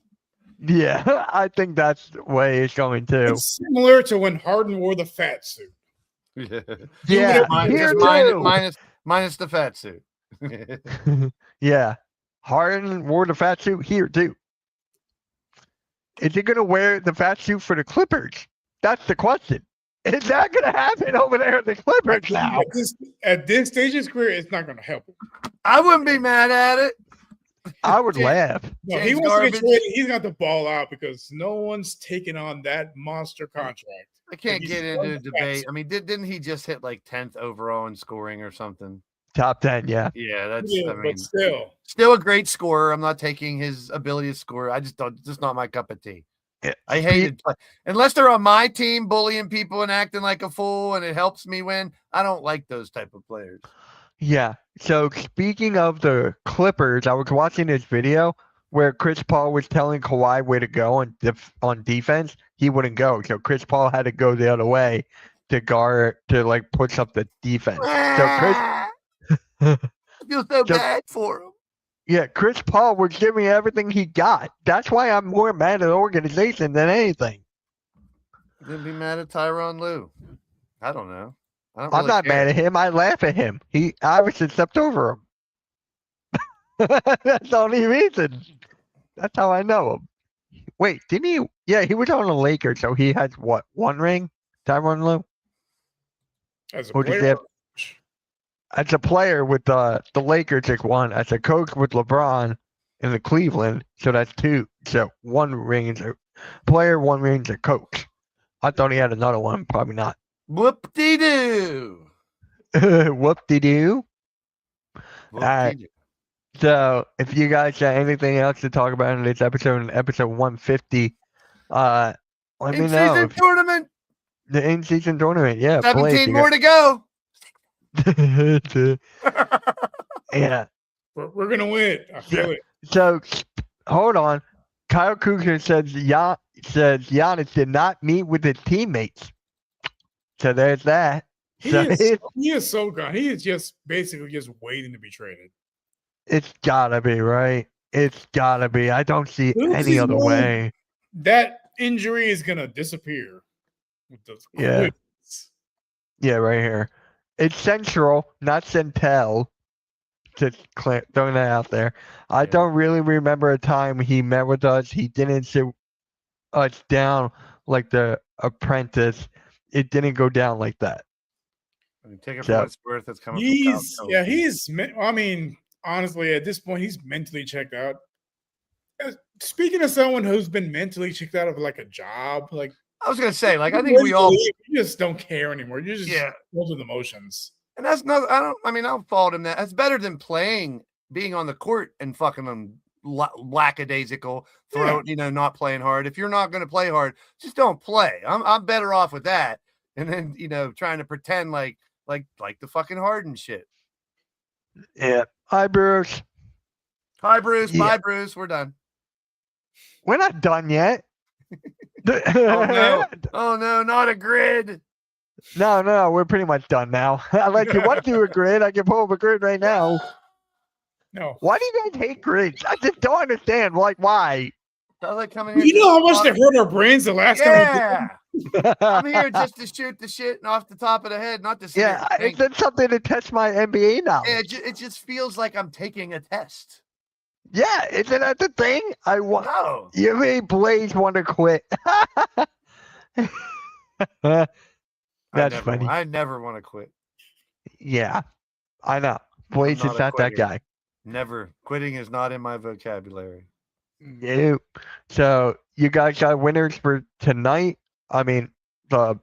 Yeah, I think that's the way it's going too. It's similar to when Harden wore the fat suit. Yeah, Just here too. minus the fat suit. Yeah, Harden wore the fat suit here too. Is he gonna wear the fat suit for the Clippers? That's the question. Is that gonna happen over there at the Clippers now? At this stage of his career, it's not going to help him. I wouldn't be mad at it. I would laugh. No, he James wants to Garbage. get traded. He's got to ball out because no one's taking on that monster contract. I can't He's get one into a of the debate. best. I mean, didn't he just hit like 10th overall in scoring or something? Top 10, yeah. Yeah, that's. Yeah, I mean, but still. still a great scorer. I'm not taking his ability to score. I just don't. Just not my cup of tea. Yeah. I hated unless they're on my team bullying people and acting like a fool, and it helps me win. I don't like those type of players. Yeah. So speaking of the Clippers, I was watching this video where Chris Paul was telling Kawhi where to go on defense. He wouldn't go, so Chris Paul had to go the other way to push up the defense. So Chris, I feel so bad for him. yeah, Chris Paul was giving everything he got. That's why I'm more mad at the organization than anything. Then be mad at Tyronn Lue. I don't know. I don't I'm really not care. mad at him. I laugh at him. He obviously stepped over him. That's the only reason. That's how I know him. Wait, didn't he? Yeah, he was on the Lakers, so he had what, one ring? Tyronn Lue? As a Or does he player, have- As a player with the Lakers, it's one. As a coach with LeBron in the Cleveland, so that's two. So one ring is a player, one ring is a coach. I thought he had another one. Probably not. Whoop-de-doo. Whoop-de-doo. Whoop-de-doo. So, if you guys got anything else to talk about in this episode 150, let me know. In-season tournament. The in-season tournament, yeah. 17 more to go. Yeah. we're going to win. I feel it. So, hold on. Kyle Kuzma says Giannis did not meet with his teammates. So there's that. He So is so gone. He is just basically just waiting to be traded. it's gotta be, right? It's gotta be. I don't see Who's any his other name? way. That injury is going to disappear. With those Yeah. quips. Yeah, right here. It's Central, not Centel. Just throwing that out there. I Yeah. don't really remember a time he met with us. He didn't sit us down like the apprentice. It didn't go down like that. I mean, take it for So- what it's worth. It's coming from Kyle I mean, honestly, at this point, he's mentally checked out. Speaking of someone who's been mentally checked out of like a job, like I was gonna say, like, I think we all you just don't care anymore. You just Yeah. go through the motions. And that's not, I'll fault him that. That's better than being on the court and fucking them lackadaisical, not playing hard. If you're not going to play hard, just don't play. I'm better off with that. And then, trying to pretend like the fucking Harden shit. Yeah. Hi, Bruce. Hi, Bruce. Yeah. Bye, Bruce. We're done. We're not done yet. Oh, no. Oh, no, not a grid. No, we're pretty much done now. Unless you want to do a grid, I can pull up a grid right now. No. Why do you guys hate grids? I just don't understand. Like, why? I like coming here. You know how much they hurt our brains the last time. I'm here just to shoot the shit and off the top of the head, not to sit Yeah, here and it's just something to test my NBA knowledge. it just feels like I'm taking a test. Yeah, isn't that the thing? No. You made Blaze want to quit. That's funny. I never want to quit. Yeah, I know. Blaze not is a not that quitter. guy. Never. Quitting is not in my vocabulary. Nope. So you guys got winners for tonight. I mean, I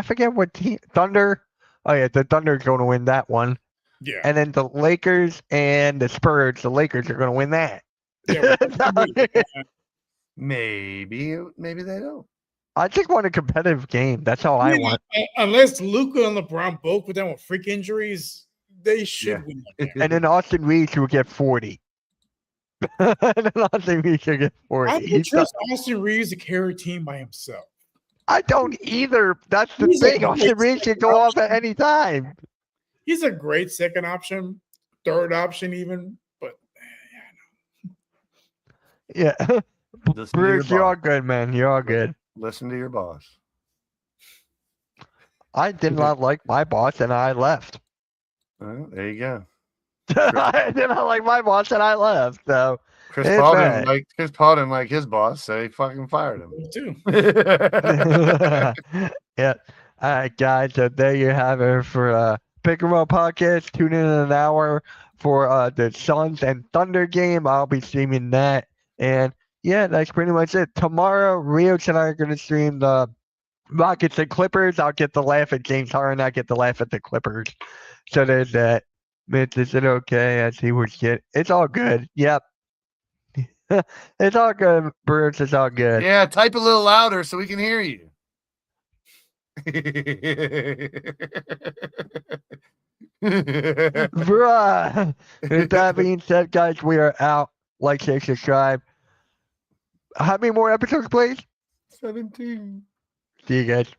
forget what team. Thunder. Oh yeah, the Thunder's going to win that one. Yeah. And then the Lakers and the Spurs. The Lakers are going to win that. Yeah, Maybe they don't. I just want a competitive game. That's all I want. Unless Luka and LeBron both with them with freak injuries, they should win that game. And then Austin Reeves will get 40. And then Austin Reeves will get 40. I don't trust Austin Reeves to carry a team by himself. I don't either. That's the He's thing. a Austin great Reeves can go off at any time. He's a great second option, third option even, but Yeah. Listen to your Bruce, you're all boss. good, man. You're all good. Listen to your boss. I did not like my boss and I left. Well, there you go. I did not like my boss and I left. So Chris It's Paul bad. didn't like his boss, so he fucking fired him. me too. yeah. All right, guys. So there you have it for Pick 'em Up podcast. Tune in an hour for the Suns and Thunder game. I'll be streaming that. And yeah, that's pretty much it. Tomorrow, Rios and I are going to stream the Rockets and Clippers. I'll get the laugh at James Harden. I get the laugh at the Clippers. So there's that. Mitch, is it okay? I see what you get. It's all good. Yep. It's all good, Bruce. It's all good. Yeah, type a little louder so we can hear you. Bruh. With that being said, guys, we are out. Like, share, subscribe. How many more episodes, please? 17. See you guys.